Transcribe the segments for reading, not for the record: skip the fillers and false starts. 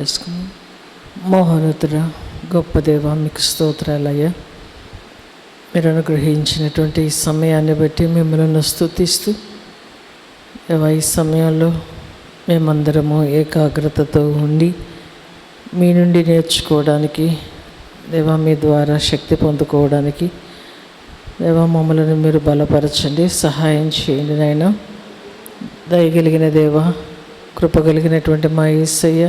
చేసుకున్నాం. మోహనతుడ గొప్ప దేవ, మీకు స్తోత్రాలయ్యా. మీరు అనుగ్రహించినటువంటి ఈ సమయాన్ని బట్టి మిమ్మల్ని స్తుతిస్తూ ఈ సమయంలో మేమందరము ఏకాగ్రతతో ఉండి మీ నుండి నేర్చుకోవడానికి, దేవా మీ ద్వారా శక్తి పొందుకోవడానికి దేవా మమ్మల్ని మీరు బలపరచండి, సహాయం చేయండి నాయన. దయగలిగిన దేవా, కృపగలిగినటువంటి మా యేసయ్య,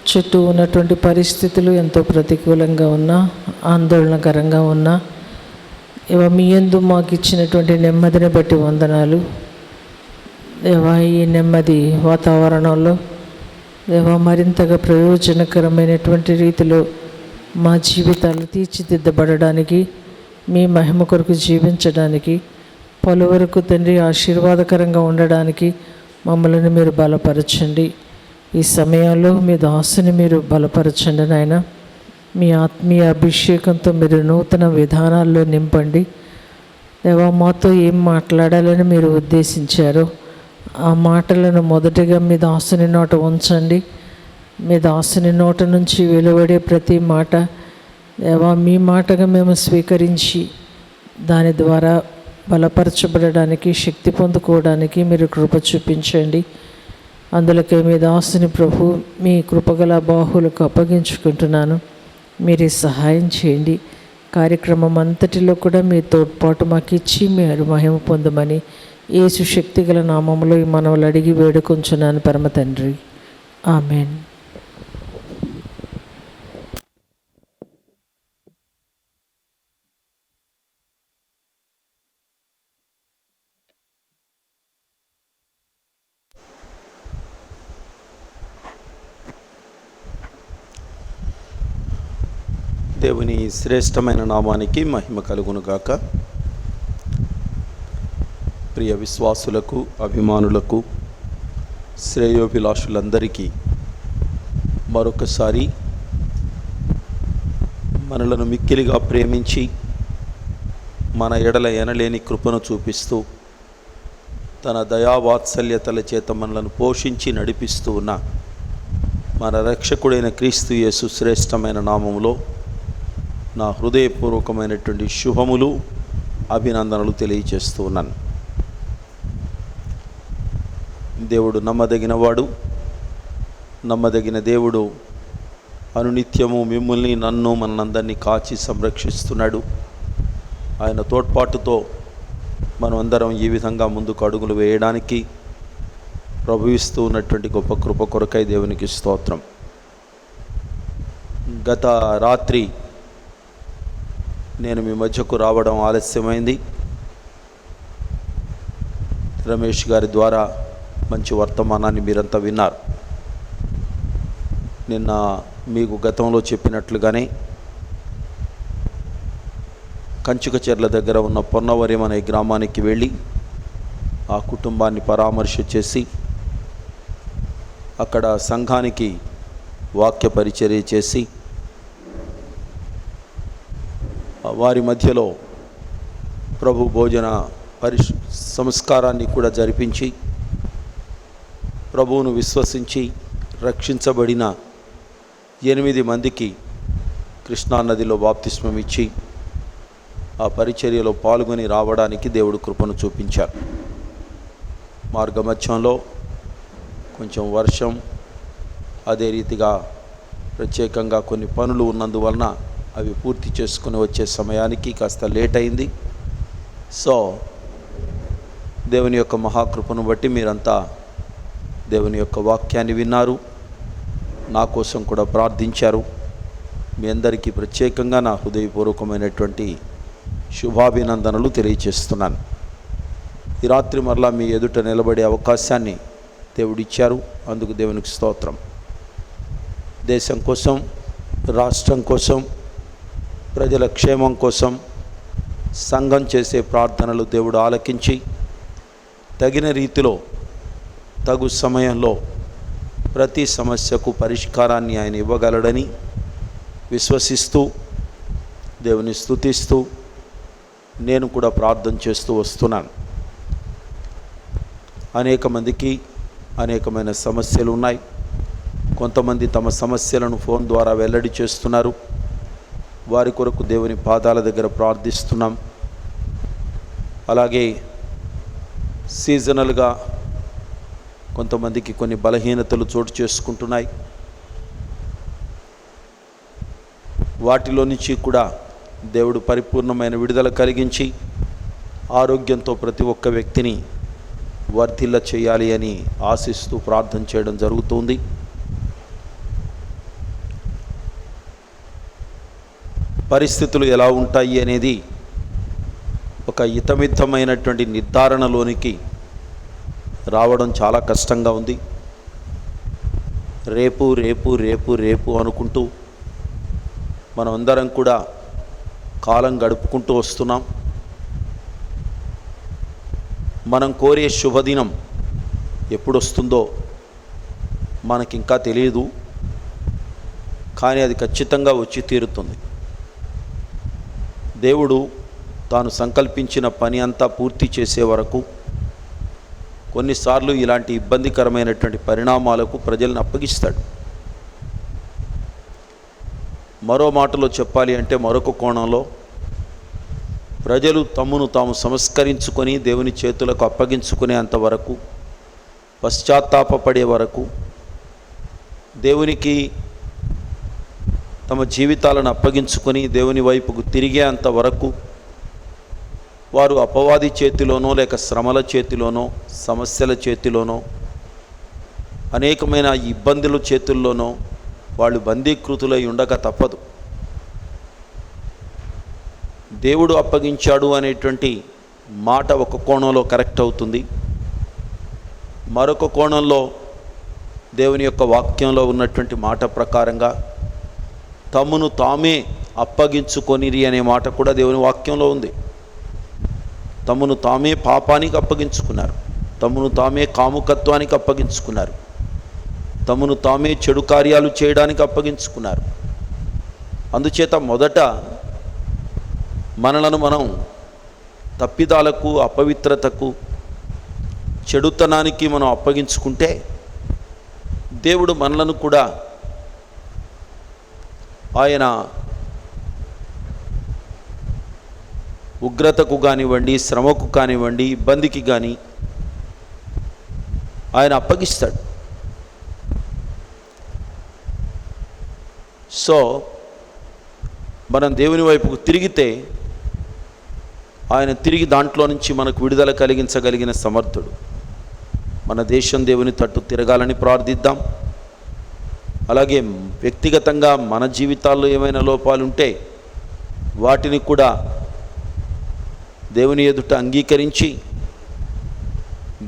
చుట్టూ ఉన్నటువంటి పరిస్థితులు ఎంతో ప్రతికూలంగా ఉన్నా, ఆందోళనకరంగా ఉన్నా, మీ యందు మాకు ఇచ్చినటువంటి నెమ్మదిని బట్టి వందనాలు దేవా. ఈ నెమ్మది వాతావరణంలో దేవా మరింతగా ప్రయోజనకరమైనటువంటి రీతిలో మా జీవితాలు తీర్చిదిద్దబడడానికి, మీ మహిమ కొరకు జీవించడానికి, పలువరకు తండ్రి ఆశీర్వాదకరంగా ఉండడానికి మమ్మల్ని మీరు బలపరచండి. ఈ సమయంలో మీ దాసుని మీరు బలపరచండి నాయన. మీ ఆత్మీయ అభిషేకంతో మీరు నూతన విధానాల్లో నింపండి దేవా. మాతో ఏం మాట్లాడాలని మీరు ఉద్దేశించారో ఆ మాటలను మొదటిగా మీ దాసుని నోట ఉంచండి. మీ దాసుని నోట నుంచి వెలువడే ప్రతి మాట దేవా మీ మాటగా మేము స్వీకరించి దాని ద్వారా బలపరచబడడానికి, శక్తి పొందుకోవడానికి మీరు కృప చూపించండి. అందులోకే మీ దాసుని ప్రభు మీ కృపగల బాహులకు అప్పగించుకుంటున్నాను. మీరే సహాయం చేయండి. కార్యక్రమం అంతటిలో కూడా మీ తోడ్పాటు మాకు ఇచ్చి మీరు మహిమ పొందమని యేసు శక్తిగల నామములో ఈ మనవులు అడిగి వేడుకొంచున్నాను పరమ తండ్రి, ఆమెన్. దేవుని శ్రేష్టమైన నామానికి మహిమ కలుగును గాక. ప్రియ విశ్వాసులకు, అభిమానులకు, శ్రేయోభిలాషులందరికీ మరొకసారి మనలను మిక్కిలిగా ప్రేమించి మన ఎడల ఎనలేని కృపను చూపిస్తూ తన దయావాత్సల్యతల చేత మనలను పోషించి నడిపిస్తూ ఉన్న మన రక్షకుడైన క్రీస్తు యేసు శ్రేష్టమైన నామములో నా హృదయపూర్వకమైనటువంటి శుభములు, అభినందనలు తెలియజేస్తూ ఉన్నాను. దేవుడు నమ్మదగినవాడు, నమ్మదగిన దేవుడు. అనునిత్యము మిమ్మల్ని, నన్ను, మనందరినీ కాచి సంరక్షిస్తున్నాడు. ఆయన తోడ్పాటుతో మనం అందరం ఈ విధంగా ముందుకు అడుగులు వేయడానికి ప్రభువిస్తూ ఉన్నటువంటి గొప్ప కృప కొరకై దేవునికి స్తోత్రం. గత రాత్రి నేను మీ మధ్యకు రావడం ఆలస్యమైంది. రమేష్ గారి ద్వారా మంచి వర్తమానాన్ని మీరంతా విన్నారు. నిన్న మీకు గతంలో చెప్పినట్లుగానే కంచుకచెర్ల దగ్గర ఉన్న పొన్నవరం అనే గ్రామానికి వెళ్ళి ఆ కుటుంబాన్ని పరామర్శ చేసి అక్కడ సంఘానికి వాక్య పరిచర్య చేసి వారి మధ్యలో ప్రభు భోజన సంస్కారాన్ని కూడా జరిపించి ప్రభువును విశ్వసించి రక్షించబడిన 8 మందికి కృష్ణానదిలో బాప్తిస్మం ఇచ్చి ఆ పరిచర్యలో పాల్గొని రావడానికి దేవుడు కృపను చూపించారు. మార్గమధ్యంలో కొంచెం వర్షం, అదే రీతిగా ప్రత్యేకంగా కొన్ని పనులు ఉన్నందువలన అవి పూర్తి చేసుకుని వచ్చే సమయానికి కాస్త లేట్ అయింది. సో దేవుని యొక్క మహాకృపను బట్టి మీరంతా దేవుని యొక్క వాక్యాన్ని విన్నారు, నా కోసం కూడా ప్రార్థించారు. మీ అందరికీ ప్రత్యేకంగా నా హృదయపూర్వకమైనటువంటి శుభాభినందనలు తెలియజేస్తున్నాను. ఈ రాత్రి మరలా మీ ఎదుట నిలబడే అవకాశాన్ని దేవుడిచ్చారు, అందుకు దేవునికి స్తోత్రం. దేశం కోసం, రాష్ట్రం కోసం, ప్రజల క్షేమం కోసం సంఘం చేసే ప్రార్థనలు దేవుడు ఆలకించి తగిన రీతిలో, తగు సమయంలో ప్రతి సమస్యకు పరిష్కారాన్ని ఆయన ఇవ్వగలడని విశ్వసిస్తూ దేవుని స్తుతిస్తూ నేను కూడా ప్రార్థన చేస్తూ వస్తున్నాను. అనేక మందికి అనేకమైన సమస్యలు ఉన్నాయి. కొంతమంది తమ సమస్యలను ఫోన్ ద్వారా వెల్లడి చేస్తున్నారు. వారి కొరకు దేవుని పాదాల దగ్గర ప్రార్థిస్తున్నాం. అలాగే సీజనల్గా కొంతమందికి కొన్ని బలహీనతలు చోటు చేసుకుంటున్నాయి. వాటిలో నుంచి కూడా దేవుడు పరిపూర్ణమైన విడుదల కలిగించి ఆరోగ్యంతో ప్రతి ఒక్క వ్యక్తిని వర్ధిల్ల చేయాలి అని ఆశిస్తూ ప్రార్థన చేయడం జరుగుతుంది. పరిస్థితులు ఎలా ఉంటాయి అనేది ఒక ఇతమితమైనటువంటి నిర్ధారణలోనికి రావడం చాలా కష్టంగా ఉంది. రేపు రేపు రేపు రేపు అనుకుంటూ మనమందరం కూడా కాలం గడుపుకుంటూ వస్తున్నాం. మనం కోరే శుభదినం ఎప్పుడు వస్తుందో మనకింకా తెలియదు, కానీ అది ఖచ్చితంగా వచ్చి తీరుతుంది. దేవుడు తాను సంకల్పించిన పని అంతా పూర్తి చేసే వరకు కొన్నిసార్లు ఇలాంటి ఇబ్బందికరమైనటువంటి పరిణామాలకు ప్రజలను అప్పగిస్తాడు. మరో మాటలో చెప్పాలి అంటే, మరొక కోణంలో ప్రజలు తమను తాము సంస్కరించుకొని దేవుని చేతులకు అప్పగించుకునేంతవరకు, పశ్చాత్తాపపడే వరకు, దేవునికి తమ జీవితాలను అప్పగించుకొని దేవుని వైపుకు తిరిగేంత వరకు వారు అపవాది చేతిలోనో లేక శ్రమల చేతిలోనో సమస్యల చేతిలోనో అనేకమైన ఇబ్బందుల చేతుల్లోనో వాళ్ళు బందీకృతులై ఉండక తప్పదు. దేవుడు అప్పగించాడు అనేటువంటి మాట ఒక కోణంలో కరెక్ట్ అవుతుంది. మరొక కోణంలో దేవుని యొక్క వాక్యంలో ఉన్నటువంటి మాట ప్రకారంగా తమను తామే అప్పగించుకొనిరి అనే మాట కూడా దేవుని వాక్యంలో ఉంది. తమను తామే పాపానికి అప్పగించుకున్నారు, తమను తామే కాముకత్వానికి అప్పగించుకున్నారు, తమను తామే చెడు కార్యాలు చేయడానికి అప్పగించుకున్నారు. అందుచేత మొదట మనలను మనం తప్పిదాలకు, అపవిత్రతకు, చెడుతనానికి మనం అప్పగించుకుంటే దేవుడు మనలను కూడా ఆయన ఉగ్రతకు కానివ్వండి, శ్రమకు కానివ్వండి, ఇబ్బందికి కానీ ఆయన అప్పగిస్తాడు. సో మనం దేవుని వైపుకు తిరిగితే ఆయన తిరిగి దాంట్లో నుంచి మనకు విడుదల కలిగించగలిగిన సమర్థుడు. మన దేశం దేవుని తట్టు తిరగాలని ప్రార్థిద్దాం. అలాగే వ్యక్తిగతంగా మన జీవితాల్లో ఏమైనా లోపాలుంటే వాటిని కూడా దేవుని ఎదుట అంగీకరించి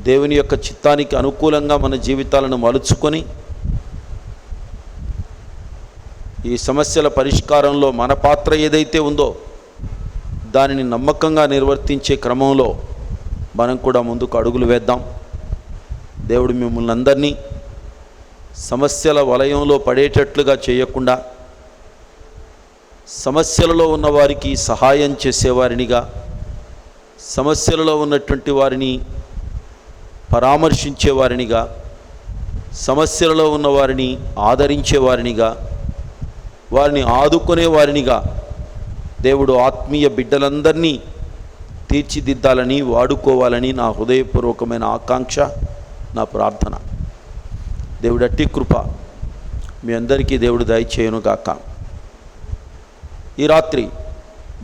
దేవుని యొక్క చిత్తానికి అనుకూలంగా మన జీవితాలను మలుచుకొని ఈ సమస్యల పరిష్కారంలో మన పాత్ర ఏదైతే ఉందో దానిని నమ్మకంగా నిర్వర్తించే క్రమంలో మనం కూడా ముందుకు అడుగులు వేద్దాం. దేవుడు మిమ్మల్ని అందరినీ సమస్యల వలయంలో పడేటట్లుగా చేయకుండా సమస్యలలో ఉన్నవారికి సహాయం చేసేవారినిగా, సమస్యలలో ఉన్నటువంటి వారిని పరామర్శించేవారినిగా, సమస్యలలో ఉన్నవారిని ఆదరించేవారినిగా, వారిని ఆదుకునేవారినిగా దేవుడు ఆత్మీయ బిడ్డలందరినీ తీర్చిదిద్దాలని, వాడుకోవాలని నా హృదయపూర్వకమైన ఆకాంక్ష, నా ప్రార్థన. దేవుడు అట్టి కృప మీ అందరికీ దేవుడు దయచేయునుగాక. ఈ రాత్రి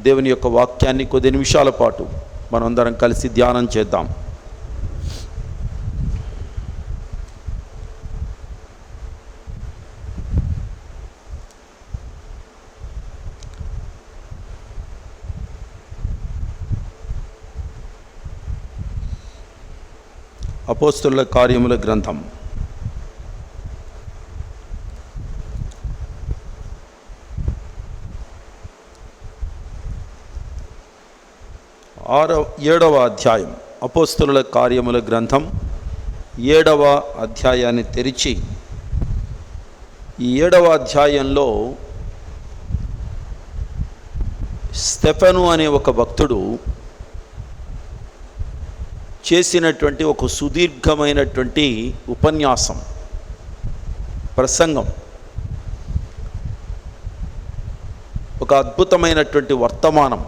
దేవుని యొక్క వాక్యాన్ని కొద్ది నిమిషాల పాటు మనందరం కలిసి ధ్యానం చేద్దాం. అపోస్తలుల కార్యముల గ్రంథం 7వ అధ్యాయం. అపోస్తలుల కార్యముల గ్రంథం 7వ అధ్యాయాన్ని తెరిచి ఈ 7వ అధ్యాయంలో స్తెఫను అనే ఒక భక్తుడు చేసినటువంటి ఒక సుదీర్ఘమైనటువంటి ఉపన్యాసం. ప్రసంగం ఒక అద్భుతమైనటువంటి వర్తమానం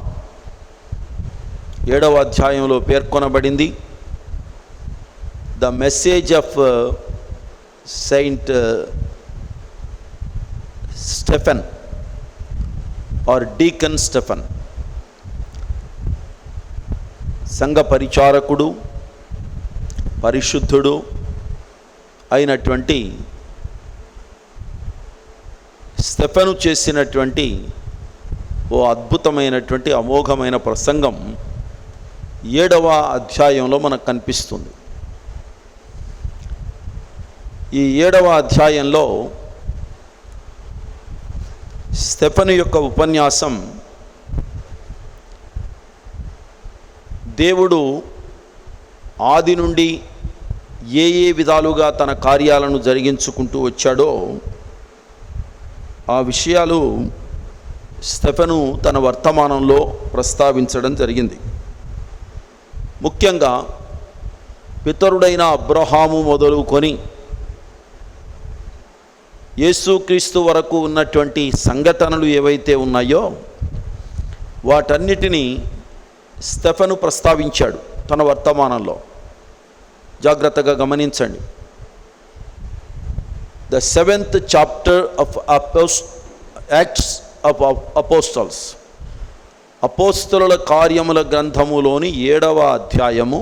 7వ అధ్యాయంలో పేర్కొనబడింది. The message of Saint Stephen or deacon Stephen, సంఘ పరిచారకుడు, పరిశుద్ధుడు అయినటువంటి స్టెఫెను చేసినటువంటి ఓ అద్భుతమైనటువంటి అమోఘమైన ప్రసంగం 7వ అధ్యాయంలో మనకు కనిపిస్తుంది. ఈ 7వ అధ్యాయంలో స్టెఫెను యొక్క ఉపన్యాసం దేవుడు ఆది నుండి ఏ విధాలుగా తన కార్యాలను జరిగించుకుంటూ వచ్చాడో ఆ విషయాలు స్టెఫెను తన వర్తమానంలో ప్రస్తావించడం జరిగింది. ముఖ్యంగా పితరుడైన అబ్రహాము మొదలుకొని యేసుక్రీస్తు వరకు ఉన్నటువంటి సంఘటనలు ఏవైతే ఉన్నాయో వాటన్నిటినీ స్టెఫెను ప్రస్తావించాడు తన వర్తమానంలో. జాగ్రత్తగా గమనించండి. The 7th chapter of Acts of Apostles, అపోస్తలుల కార్యముల గ్రంథములోని 7వ అధ్యాయము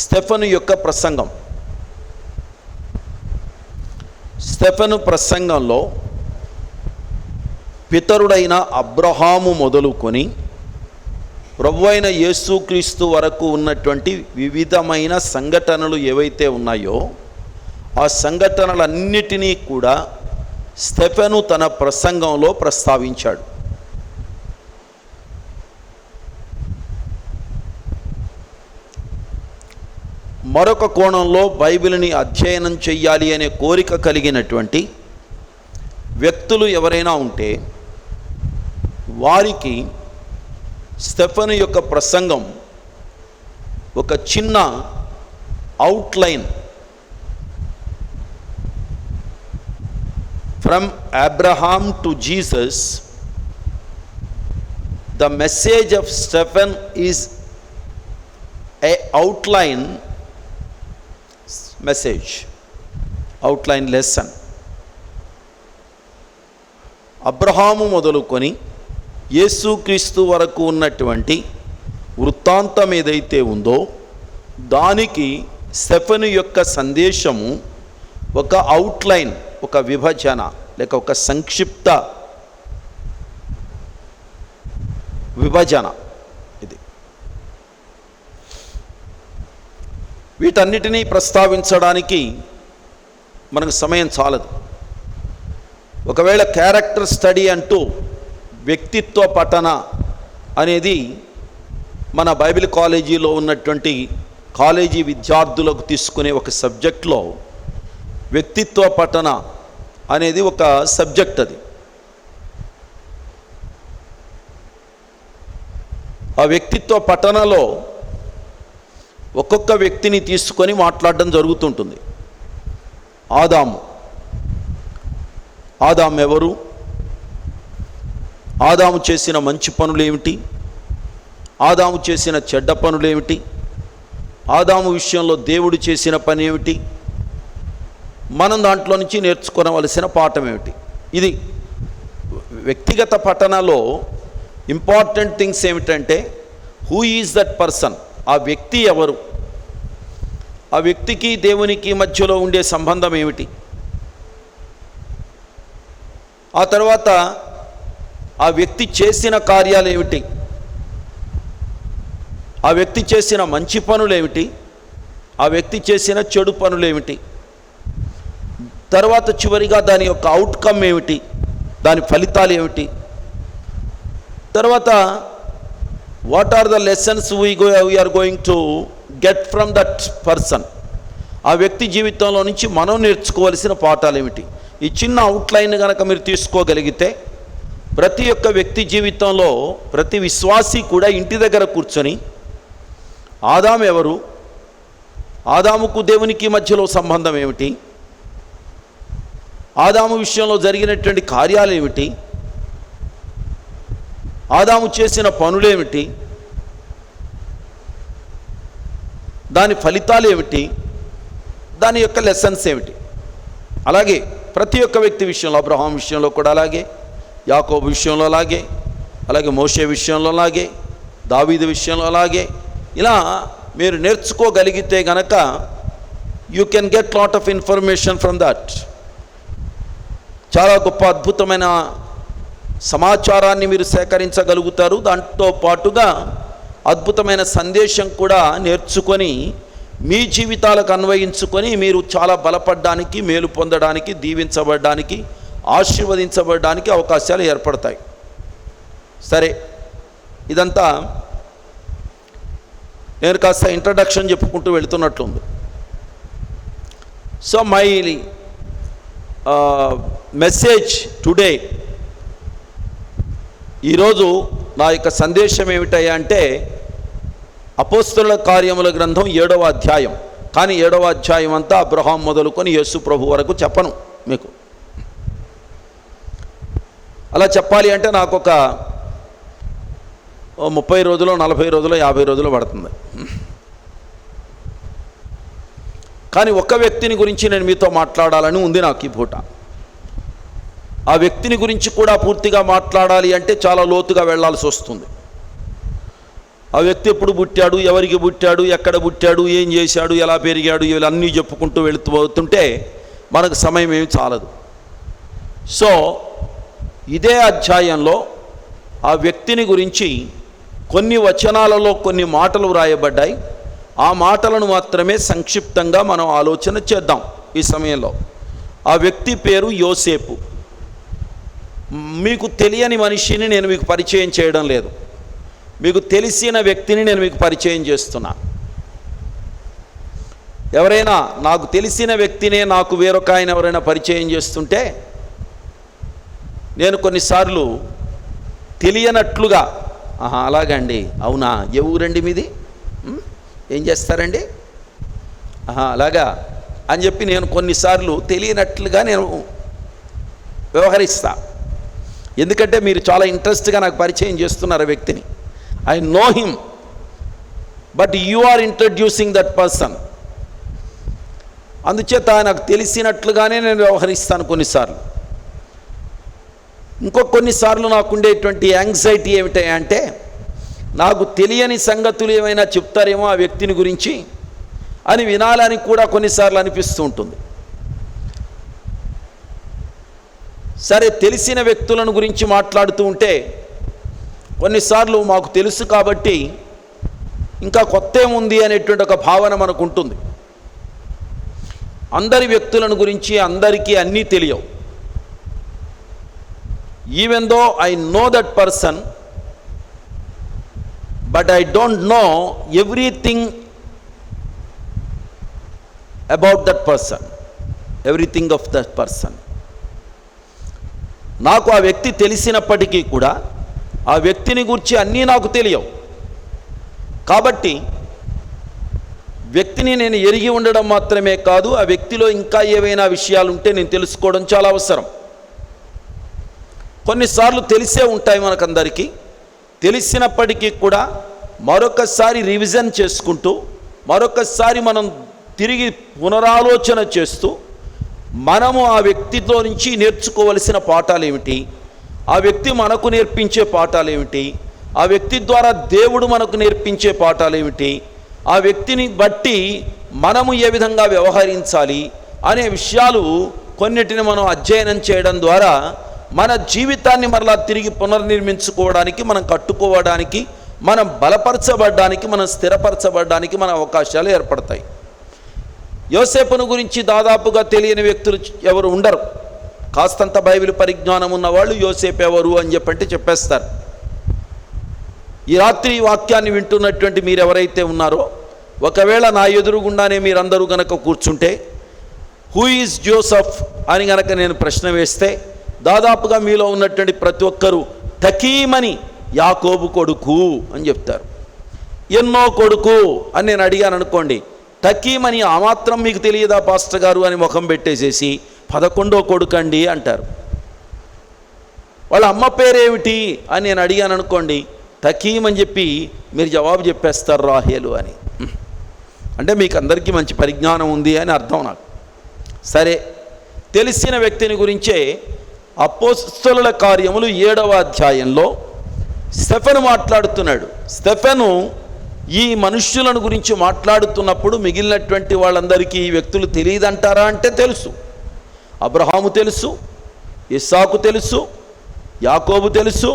స్టెఫెను యొక్క ప్రసంగం. స్టెఫెను ప్రసంగంలో పితరుడైన అబ్రహాము మొదలుకొని ప్రభువైన యేసుక్రీస్తు వరకు ఉన్నటువంటి వివిధమైన సంఘటనలు ఏవైతే ఉన్నాయో ఆ సంఘటనలన్నిటినీ కూడా స్టెఫెను తన ప్రసంగంలో ప్రస్తావించాడు. మరొక కోణంలో బైబిల్ని అధ్యయనం చెయ్యాలి అనే కోరిక కలిగినటువంటి వ్యక్తులు ఎవరైనా ఉంటే వారికి స్టెఫెను యొక్క ప్రసంగం ఒక చిన్న outline, from Abraham to Jesus, the message of Stephen is a outline message, outline lesson. Abraham మొదలుకొని యేసుక్రీస్తు వరకు ఉన్నటువంటి వృత్తాంతం ఏదైతే ఉందో దానికి స్టెఫెను యొక్క సందేశము ఒక అవుట్లైన్, ఒక విభజన లేక ఒక సంక్షిప్త విభజన. ఇది వీటన్నిటినీ ప్రస్తావించడానికి మనకు సమయం చాలదు. ఒకవేళ క్యారెక్టర్ స్టడీ అంటూ వ్యక్తిత్వ పఠన అనేది మన బైబిల్ కాలేజీలో ఉన్నటువంటి కాలేజీ విద్యార్థులకు తీసుకునే ఒక సబ్జెక్ట్లో వ్యక్తిత్వ పఠన అనేది ఒక సబ్జెక్ట్. అది ఆ వ్యక్తిత్వ పఠనలో ఒక్కొక్క వ్యక్తిని తీసుకొని మాట్లాడడం జరుగుతుంటుంది. ఆదాము ఎవరు, ఆదాము చేసిన మంచి పనులు ఏమిటి, ఆదాము చేసిన చెడ్డ పనులు ఏమిటి, ఆదాము విషయంలో దేవుడు చేసిన పని ఏమిటి, మనం దాంట్లో నుంచి నేర్చుకోవలసిన పాఠం ఏమిటి. ఇది వ్యక్తిగత పఠనలో ఇంపార్టెంట్ థింగ్స్ ఏమిటంటే హూ ఈజ్ దట్ పర్సన్, ఆ వ్యక్తి ఎవరు, ఆ వ్యక్తికి దేవునికి మధ్యలో ఉండే సంబంధం ఏమిటి, ఆ తర్వాత ఆ వ్యక్తి చేసిన కార్యాలు ఏమిటి, ఆ వ్యక్తి చేసిన మంచి పనులు ఏమిటి, ఆ వ్యక్తి చేసిన చెడు పనులు ఏమిటి, తర్వాత చివరిగా దాని యొక్క అవుట్కమ్ ఏమిటి, దాని ఫలితాలు ఏమిటి, తర్వాత what are the lessons we are going to get from that person, ఆ వ్యక్తి జీవితంలో నుంచి మనం నేర్చుకోవలసిన పాఠాలు ఏమిటి. ఈ చిన్న అవుట్లైన్ కనుక మీరు తీసుకోగలిగితే ప్రతి ఒక్క వ్యక్తి జీవితంలో ప్రతి విశ్వాసి కూడా ఇంటి దగ్గర కూర్చొని ఆదాము ఎవరు, ఆదాముకు దేవునికి మధ్యలో సంబంధం ఏమిటి, ఆదాము విషయంలో జరిగినటువంటి కార్యాలు ఏమిటి, ఆదాము చేసిన పనులేమిటి, దాని ఫలితాలు ఏమిటి, దాని యొక్క లెసన్స్ ఏమిటి. అలాగే ప్రతి ఒక్క వ్యక్తి విషయంలో, అబ్రహాం విషయంలో కూడా అలాగే, యాకోబు విషయంలో అలాగే మోషే విషయంలో అలాగే, దావీదు విషయంలో అలాగే, ఇలా మీరు నేర్చుకోగలిగితే గనక you can get lot of information from that. చాలా గొప్ప అద్భుతమైన సమాచారాన్ని మీరు సేకరించగలుగుతారు. దాంతో పాటుగా అద్భుతమైన సందేశం కూడా నేర్చుకొని మీ జీవితాలకు అన్వయించుకొని మీరు చాలా బలపడడానికి, మేలు పొందడానికి, దీవించబడడానికి, ఆశీర్వదించబడడానికి అవకాశాలు ఏర్పడతాయి. సరే, ఇదంతా నేను కాస్త ఇంట్రడక్షన్ చెప్పుకుంటూ వెళుతున్నట్లుంది. సో మై మెసేజ్ టుడే, ఈరోజు నా యొక్క సందేశం ఏమిటయ్యా అంటే అపోస్తలుల కార్యముల గ్రంథం 7వ అధ్యాయం. కానీ 7వ అధ్యాయం అంతా అబ్రహాం మొదలుకొని యేసు ప్రభు వరకు చెప్పను మీకు. అలా చెప్పాలి అంటే నాకు ఒక 30 రోజులు, 40 రోజులు, 50 రోజులు పడుతుంది. కానీ ఒక వ్యక్తిని గురించి నేను మీతో మాట్లాడాలని ఉంది నాకు ఈ పూట. ఆ వ్యక్తిని గురించి కూడా పూర్తిగా మాట్లాడాలి అంటే చాలా లోతుగా వెళ్ళాల్సి వస్తుంది. ఆ వ్యక్తి ఎప్పుడు పుట్టాడు, ఎవరికి పుట్టాడు, ఎక్కడ పుట్టాడు, ఏం చేశాడు, ఎలా పెరిగాడు, ఇవన్నీ చెప్పుకుంటూ వెళుతుంటే మనకు సమయం ఏమి చాలదు. సో ఇదే అధ్యాయంలో ఆ వ్యక్తిని గురించి కొన్ని వచనాలలో కొన్ని మాటలు వ్రాయబడ్డాయి. ఆ మాటలను మాత్రమే సంక్షిప్తంగా మనం ఆలోచన చేద్దాం ఈ సమయంలో. ఆ వ్యక్తి పేరు యోసేపు. మీకు తెలియని మనిషిని నేను మీకు పరిచయం చేయడం లేదు, మీకు తెలిసిన వ్యక్తిని నేను మీకు పరిచయం చేస్తున్నా. ఎవరైనా నాకు తెలిసిన వ్యక్తినే నాకు వేరొక ఆయన ఎవరైనా పరిచయం చేస్తుంటే నేను కొన్నిసార్లు తెలియనట్లుగా, అలాగండి, అవునా, ఏ ఊరండి మీది, ఏం చేస్తారండి, అలాగా అని చెప్పి నేను కొన్నిసార్లు తెలియనట్లుగా నేను వ్యవహరిస్తా. ఎందుకంటే మీరు చాలా ఇంట్రెస్ట్గా నాకు పరిచయం చేస్తున్నారు ఆ వ్యక్తిని. I know him, but you are introducing that person. అందుచేత నాకు తెలిసినట్లుగానే నేను వ్యవహరిస్తాను కొన్నిసార్లు. కొన్నిసార్లు నాకుండేటువంటి యాంగ్జైటీ ఏమిటంటే నాకు తెలియని సంగతులు ఏమైనా చెప్తారేమో ఆ వ్యక్తిని గురించి అని వినాలని కూడా కొన్నిసార్లు అనిపిస్తూ ఉంటుంది. సరే, తెలిసిన వ్యక్తులను గురించి మాట్లాడుతూ ఉంటే కొన్నిసార్లు మాకు తెలుసు కాబట్టి ఇంకా కొత్త ఏముంది అనేటువంటి ఒక భావన మనకు ఉంటుంది. అందరి వ్యక్తులను గురించి అందరికీ అన్నీ తెలియవు. Even though I know that person, but I don't know everything about that person, everything of that person. నాకు ఆ వ్యక్తి తెలిసినప్పటికీ కూడా ఆ వ్యక్తిని గురించి అన్నీ నాకు తెలియవు. కాబట్టి వ్యక్తిని నేను ఎరిగి ఉండడం మాత్రమే కాదు, ఆ వ్యక్తిలో ఇంకా ఏవైనా విషయాలు ఉంటే నేను తెలుసుకోవడం చాలా అవసరం. కొన్నిసార్లు తెలిసే ఉంటాయి మనకందరికీ. తెలిసినప్పటికీ కూడా మరొకసారి రివిజన్ చేసుకుంటూ, మరొకసారి మనం తిరిగి పునరాలోచన చేస్తూ మనము ఆ వ్యక్తితో నుంచి నేర్చుకోవలసిన పాఠాలు ఏమిటి, ఆ వ్యక్తి మనకు నేర్పించే పాఠాలు ఏమిటి, ఆ వ్యక్తి ద్వారా దేవుడు మనకు నేర్పించే పాఠాలు ఏమిటి, ఆ వ్యక్తిని బట్టి మనము ఏ విధంగా వ్యవహరించాలి అనే విషయాలు కొన్నిటిని మనం అధ్యయనం చేయడం ద్వారా మన జీవితాన్ని మరలా తిరిగి పునర్నిర్మించుకోవడానికి, మనం కట్టుకోవడానికి, మనం బలపరచబడడానికి, మనం స్థిరపరచబడడానికి మన అవకాశాలు ఏర్పడతాయి. యోసేపును గురించి దాదాపుగా తెలియని వ్యక్తులు ఎవరు ఉండరు. కాస్తంత బైబిల్ పరిజ్ఞానం ఉన్నవాళ్ళు యోసేపు ఎవరు అని చెప్పంటే చెప్పేస్తారు. ఈ రాత్రి ఈ వాక్యాన్ని వింటున్నటువంటి మీరు ఎవరైతే ఉన్నారో, ఒకవేళ నా ఎదురుగుండానే మీరందరూ గనక కూర్చుంటే హూ ఈజ్ జోసెఫ్ అని గనక నేను ప్రశ్న వేస్తే దాదాపుగా మీలో ఉన్నటువంటి ప్రతి ఒక్కరూ తకీమని యాకోబు కొడుకు అని చెప్తారు. ఎన్నో కొడుకు అని నేను అడిగాను అనుకోండి, తకీమని ఆ మాత్రం మీకు తెలియదా పాస్టర్ గారు అని ముఖం పెట్టేసేసి 11వ కొడుకండి అంటారు. వాళ్ళ అమ్మ పేరేమిటి అని నేను అడిగాను అనుకోండి, తకీమ్ అని చెప్పి మీరు జవాబు చెప్పేస్తారు రాహేలు అని. అంటే మీకు అందరికీ మంచి పరిజ్ఞానం ఉంది అని అర్థం నాకు. సరే, తెలిసిన వ్యక్తిని గురించే అపోస్తలుల కార్యములు 7వ అధ్యాయంలో స్టెఫెను మాట్లాడుతున్నాడు. స్టెఫెను ఈ మనుష్యులను గురించి మాట్లాడుతున్నప్పుడు మిగిలినటువంటి వాళ్ళందరికీ ఈ వ్యక్తులు తెలియదంటారా అంటే తెలుసు. అబ్రహాము తెలుసు, ఇస్సాకు తెలుసు, యాకోబు తెలుసు,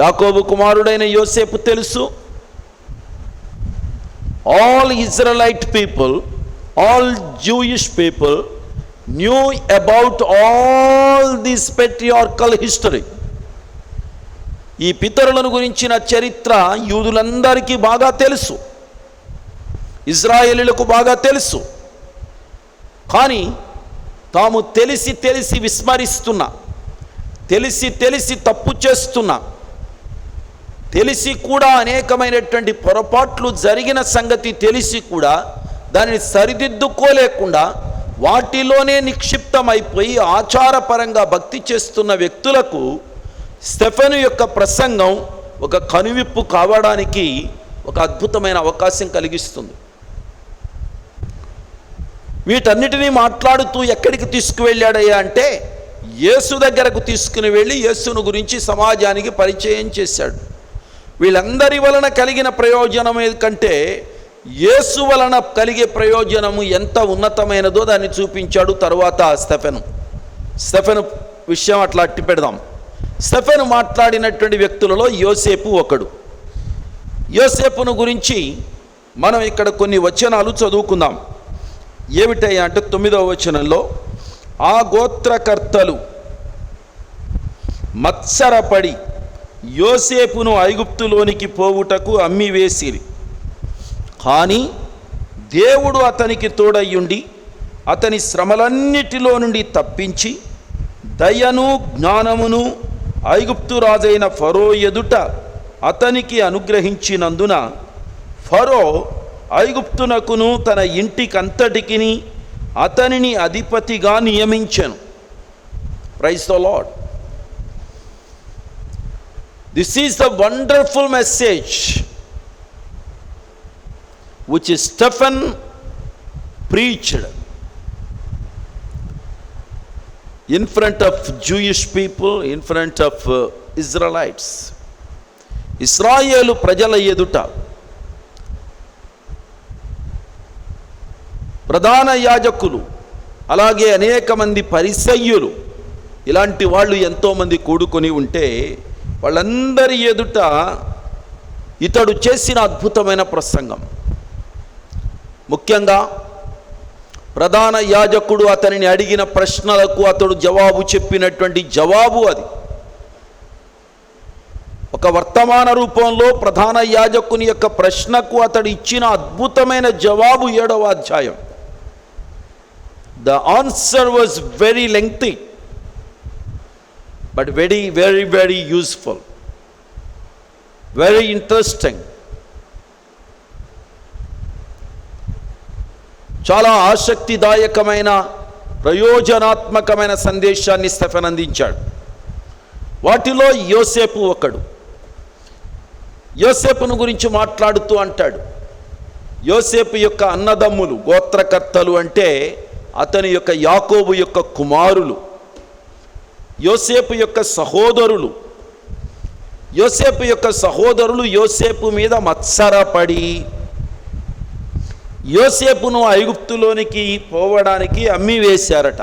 యాకోబు కుమారుడైన యోసేపు తెలుసు. All Israelite people, all Jewish people knew about all this patriarchal history. ఈ పితరులను గురించిన చరిత్ర యూదులందరికీ బాగా తెలుసు, ఇజ్రాయేలీలకు బాగా తెలుసు. కానీ తాము తెలిసి తెలిసి విస్మరిస్తున్నా, తెలిసి తెలిసి తప్పు చేస్తున్నా, తెలిసి కూడా అనేకమైనటువంటి పొరపాట్లు జరిగిన సంగతి తెలిసి కూడా దానిని సరిదిద్దుకోలేకుండా వాటిలోనే నిక్షిప్తమైపోయి ఆచారపరంగా భక్తి చేస్తున్న వ్యక్తులకు స్టెఫెను యొక్క ప్రసంగం ఒక కనువిప్పు కావడానికి ఒక అద్భుతమైన అవకాశం కలిగిస్తుంది. వీటన్నిటినీ మాట్లాడుతూ ఎక్కడికి తీసుకువెళ్ళాడయ్యా అంటే యేసు దగ్గరకు తీసుకుని వెళ్ళి యేసును గురించి సమాజానికి పరిచయం చేశాడు. వీళ్ళందరి వలన కలిగిన ప్రయోజనం కంటే యేసు వలన కలిగే ప్రయోజనము ఎంత ఉన్నతమైనదో దాన్ని చూపించాడు. తరువాత స్టెఫెను విషయం అట్లా అట్టి పెడదాం. స్టెఫెను మాట్లాడినటువంటి వ్యక్తులలో యోసేపు ఒకడు. యోసేపును గురించి మనం ఇక్కడ కొన్ని వచనాలు చదువుకుందాం. ఏమిటయ్యా అంటే 9వ వచనంలో, ఆ గోత్రకర్తలు మత్సరపడి యోసేపును ఐగుప్తులోనికి పోవుటకు అమ్మివేసిరి. కానీ దేవుడు అతనికి తోడయ్యుండి అతని శ్రమలన్నిటిలో నుండి తప్పించి దయను జ్ఞానమును ఐగుప్తు రాజైన ఫరో ఎదుట అతనికి అనుగ్రహించినందున ఫరో ఐగుప్తునకును తన ఇంటికంతటికిని అతనిని అధిపతిగా నియమించెను. Praise the Lord. This is the wonderful message which Stephen preached in front of Jewish people, in front of Israelites. ఇశ్రాయేలు ప్రజల ఎదుట ప్రధాన యాజకులు, అలాగే అనేక మంది పరిసయ్యులు, ఇలాంటి వాళ్ళు ఎంతోమంది కూడుకొని ఉంటే వాళ్ళందరి ఎదుట ఇతడు చేసిన అద్భుతమైన ప్రసంగం. ముఖ్యంగా ప్రధాన యాజకుడు అతనిని అడిగిన ప్రశ్నలకు అతడు జవాబు చెప్పినటువంటి జవాబు అది. ఒక వర్తమాన రూపంలో ప్రధాన యాజకుని యొక్క ప్రశ్నకు అతడు ఇచ్చిన అద్భుతమైన జవాబు 7వ అధ్యాయం. The answer was very lengthy, but very, very, very useful, very interesting. చాలా ఆసక్తిదాయకమైన ప్రయోజనాత్మకమైన సందేశాన్ని స్టెఫెన్ అందించాడు. వాటిలో యోసేపు ఒకడు. యోసేపును గురించి మాట్లాడుతూ అంటాడు, యోసేపు యొక్క అన్నదమ్ములు గోత్రకర్తలు అంటే అతని యొక్క యాకోబు యొక్క కుమారులు, యోసేపు యొక్క సహోదరులు. యోసేపు మీద మత్సరపడి యోసేపును ఐగుప్తులోనికి పోవడానికి అమ్మి వేశారట.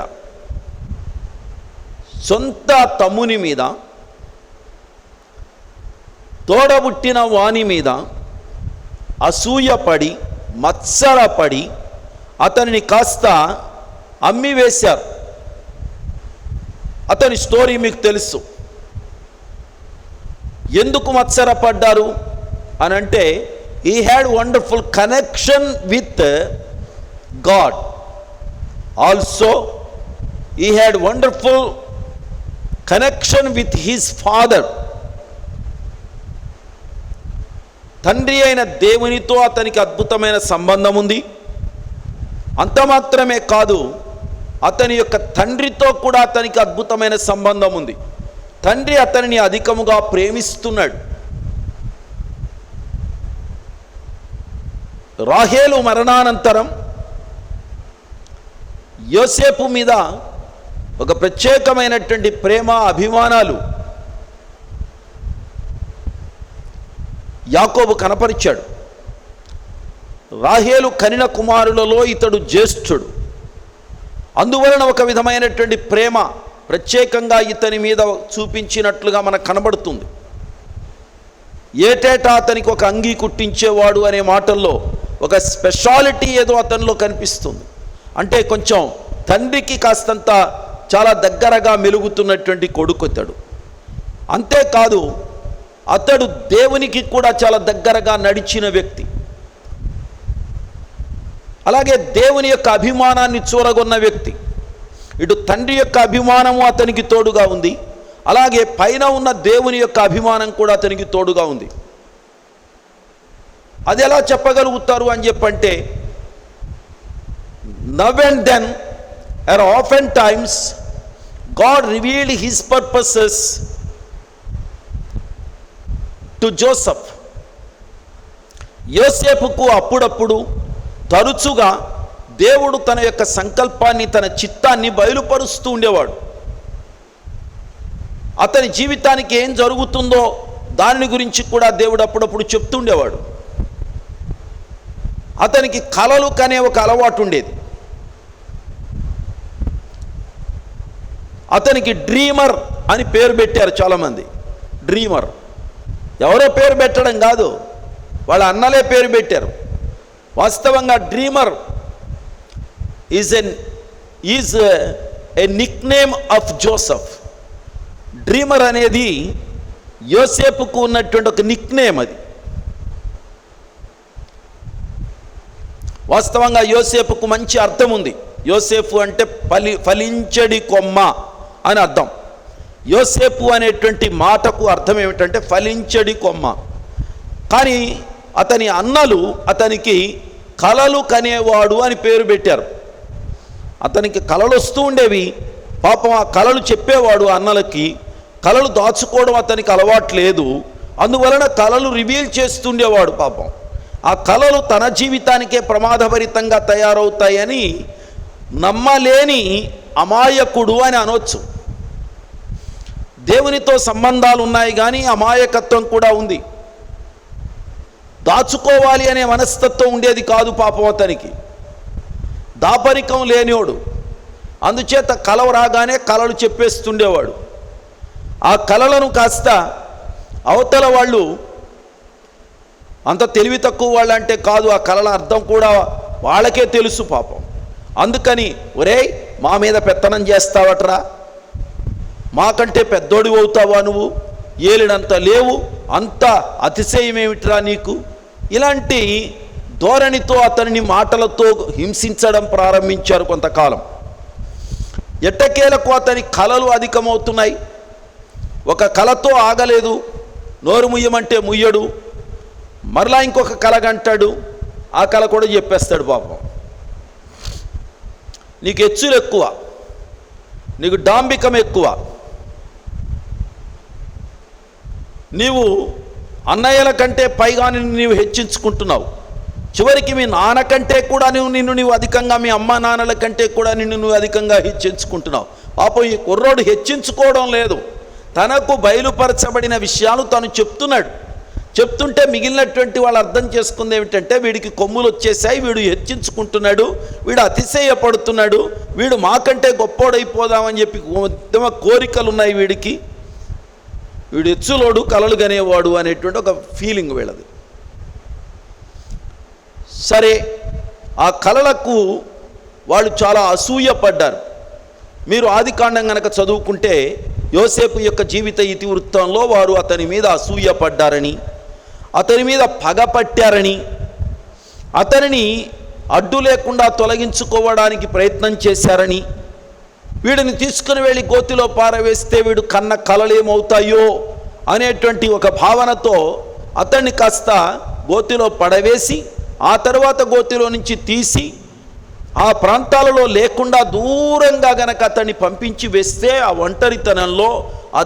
సొంత తమ్ముని మీద, తోడబుట్టిన వాని మీద అసూయపడి మత్సరపడి అతనిని కాస్త అమ్మి వేశారు. అతని స్టోరీ మీకు తెలుసు. ఎందుకు మత్సరపడ్డారు అనంటే, he had wonderful connection with God. Also he had wonderful connection with his father. తండ్రి అయిన దేవునితో అతనికి అద్భుతమైన సంబంధం ఉంది. అంత మాత్రమే కాదు, అతని యొక్క తండ్రితో కూడా అతనికి అద్భుతమైన సంబంధం ఉంది. తండ్రి అతనిని అధికముగా ప్రేమిస్తున్నాడు. రాహేలు మరణానంతరం యోసేపు మీద ఒక ప్రత్యేకమైనటువంటి ప్రేమ, అభిమానాలు యాకోబు కనపరిచాడు. రాహేలు కనిన కుమారులలో ఇతడు జ్యేష్ఠుడు. అందువలన ఒక విధమైనటువంటి ప్రేమ ప్రత్యేకంగా ఇతని మీద చూపించినట్లుగా మనకు కనబడుతుంది. ఏటేటా అతనికి ఒక అంగీ కుట్టించేవాడు అనే మాటల్లో ఒక స్పెషాలిటీ ఏదో అతనిలో కనిపిస్తుంది. అంటే కొంచెం తండ్రికి కాస్తంత చాలా దగ్గరగా మెలుగుతున్నటువంటి కొడుకు అతడు. అంతేకాదు, అతడు దేవునికి కూడా చాలా దగ్గరగా నడిచిన వ్యక్తి. అలాగే దేవుని యొక్క అభిమానాన్ని చూరగొన్న వ్యక్తి. ఇటు తండ్రి యొక్క అభిమానము అతనికి తోడుగా ఉంది, అలాగే పైన ఉన్న దేవుని యొక్క అభిమానం కూడా అతనికి తోడుగా ఉంది. అది ఎలా చెప్పగలుగుతారు అని చెప్పంటే, now and then or often times God revealed his purposes to Joseph. యోసేపుకు అప్పుడప్పుడు తరచుగా దేవుడు తన యొక్క సంకల్పాన్ని, తన చిత్తాన్ని బయలుపరుస్తూ ఉండేవాడు. అతని జీవితానికి ఏం జరుగుతుందో దాని గురించి కూడా దేవుడు అప్పుడప్పుడు చెప్తుండేవాడు. అతనికి కలలు కనే ఒక అలవాటు ఉండేది. అతనికి డ్రీమర్ అని పేరు పెట్టారు చాలామంది. డ్రీమర్ ఎవరో పేరు పెట్టడం కాదు, వాళ్ళ అన్నలే పేరు పెట్టారు. వాస్తవంగా dreamer is a Nick name of Joseph. Dreamer అనేది యోసేపుకు ఉన్నటువంటి ఒక నిక్ నేమ్. అది వాస్తవంగా యోసేపుకు మంచి అర్థం ఉంది. యోసేపు అంటే ఫలించడి కొమ్మ అని అర్థం. యోసేపు అనేటువంటి మాటకు అర్థం ఏమిటంటే ఫలించడి కొమ్మ. కానీ అతని అన్నలు అతనికి కలలు కనేవాడు అని పేరు పెట్టారు. అతనికి కలలు వస్తూ ఉండేవి. పాపం ఆ కలలు చెప్పేవాడు అన్నలకి. కలలు దాచుకోవడం అతనికి అలవాటు లేదు. అందువలన కలలు రివీల్ చేస్తుండేవాడు. పాపం ఆ కలలు తన జీవితానికే ప్రమాదభరితంగా తయారవుతాయని నమ్మలేని అమాయకుడు అని అనొచ్చు. దేవునితో సంబంధాలు ఉన్నాయి కానీ అమాయకత్వం కూడా ఉంది. దాచుకోవాలి అనే మనస్తత్వం ఉండేది కాదు పాపం అతనికి. దాపరికం లేనివాడు. అందుచేత కలవ రాగానే కలలు చెప్పేస్తుండేవాడు. ఆ కలలను కాస్త అవతల వాళ్ళు అంత తెలివి తక్కువ వాళ్ళు అంటే కాదు, ఆ కలల అర్థం కూడా వాళ్ళకే తెలుసు పాపం. అందుకని ఒరేయ్ మా మీద పెత్తనం చేస్తావట్రా, మాకంటే పెద్దోడి అవుతావా నువ్వు, ఏలినంత లేవు, అంత అతిశయమేమిట్రా నీకు, ఇలాంటి ధోరణితో అతనిని మాటలతో హింసించడం ప్రారంభించారు కొంతకాలం. ఎట్టకేలకు అతని కలలు అధికమవుతున్నాయి. ఒక కలతో ఆగలేదు. నోరు ముయ్యమంటే ముయ్యడు. మరలా ఇంకొక కల కంటాడు. ఆ కల కూడా చెప్పేస్తాడు. పాపం నీకు హెచ్చులు ఎక్కువ, నీకు డాంబికం ఎక్కువ, నీవు అన్నయ్యల కంటే పైగా నీవు హెచ్చించుకుంటున్నావు. చివరికి మీ నాన్న కంటే కూడా నువ్వు అధికంగా, మీ అమ్మ నాన్నల కంటే కూడా నువ్వు అధికంగా హెచ్చించుకుంటున్నావు. పాపం ఈ కుర్రోడు హెచ్చించుకోవడం లేదు. తనకు బయలుపరచబడిన విషయాలు తను చెప్తున్నాడు. చెప్తుంటే మిగిలినటువంటి వాళ్ళు అర్థం చేసుకుంది ఏమిటంటే వీడికి కొమ్ములు వచ్చేసాయి, వీడు హెచ్చించుకుంటున్నాడు, వీడు అతిశయపడుతున్నాడు, వీడు మాకంటే గొప్పోడైపోదామని చెప్పి ఉత్తమ కోరికలు ఉన్నాయి వీడికి, వీడు హెచ్చులోడు కలలు కనేవాడు అనేటువంటి ఒక ఫీలింగ్ వీళ్ళది. సరే, ఆ కలలకు వాళ్ళు చాలా అసూయపడ్డారు. మీరు ఆదికాండం కనుక చదువుకుంటే యోసేపు యొక్క జీవిత ఇతివృత్తంలో వారు అతని మీద అసూయపడ్డారని, అతని మీద పగపట్టారని, అతనిని అడ్డు లేకుండా తొలగించుకోవడానికి ప్రయత్నం చేశారని, వీడిని తీసుకుని వెళ్ళి గోతిలో పారవేస్తే వీడు కన్న కలలేమవుతాయో అనేటువంటి ఒక భావనతో అతన్ని కాస్త గోతిలో పడవేసి ఆ తర్వాత గోతిలో నుంచి తీసి ఆ ప్రాంతాలలో లేకుండా దూరంగా గనక అతన్ని పంపించి వేస్తే ఆ ఒంటరితనంలో, ఆ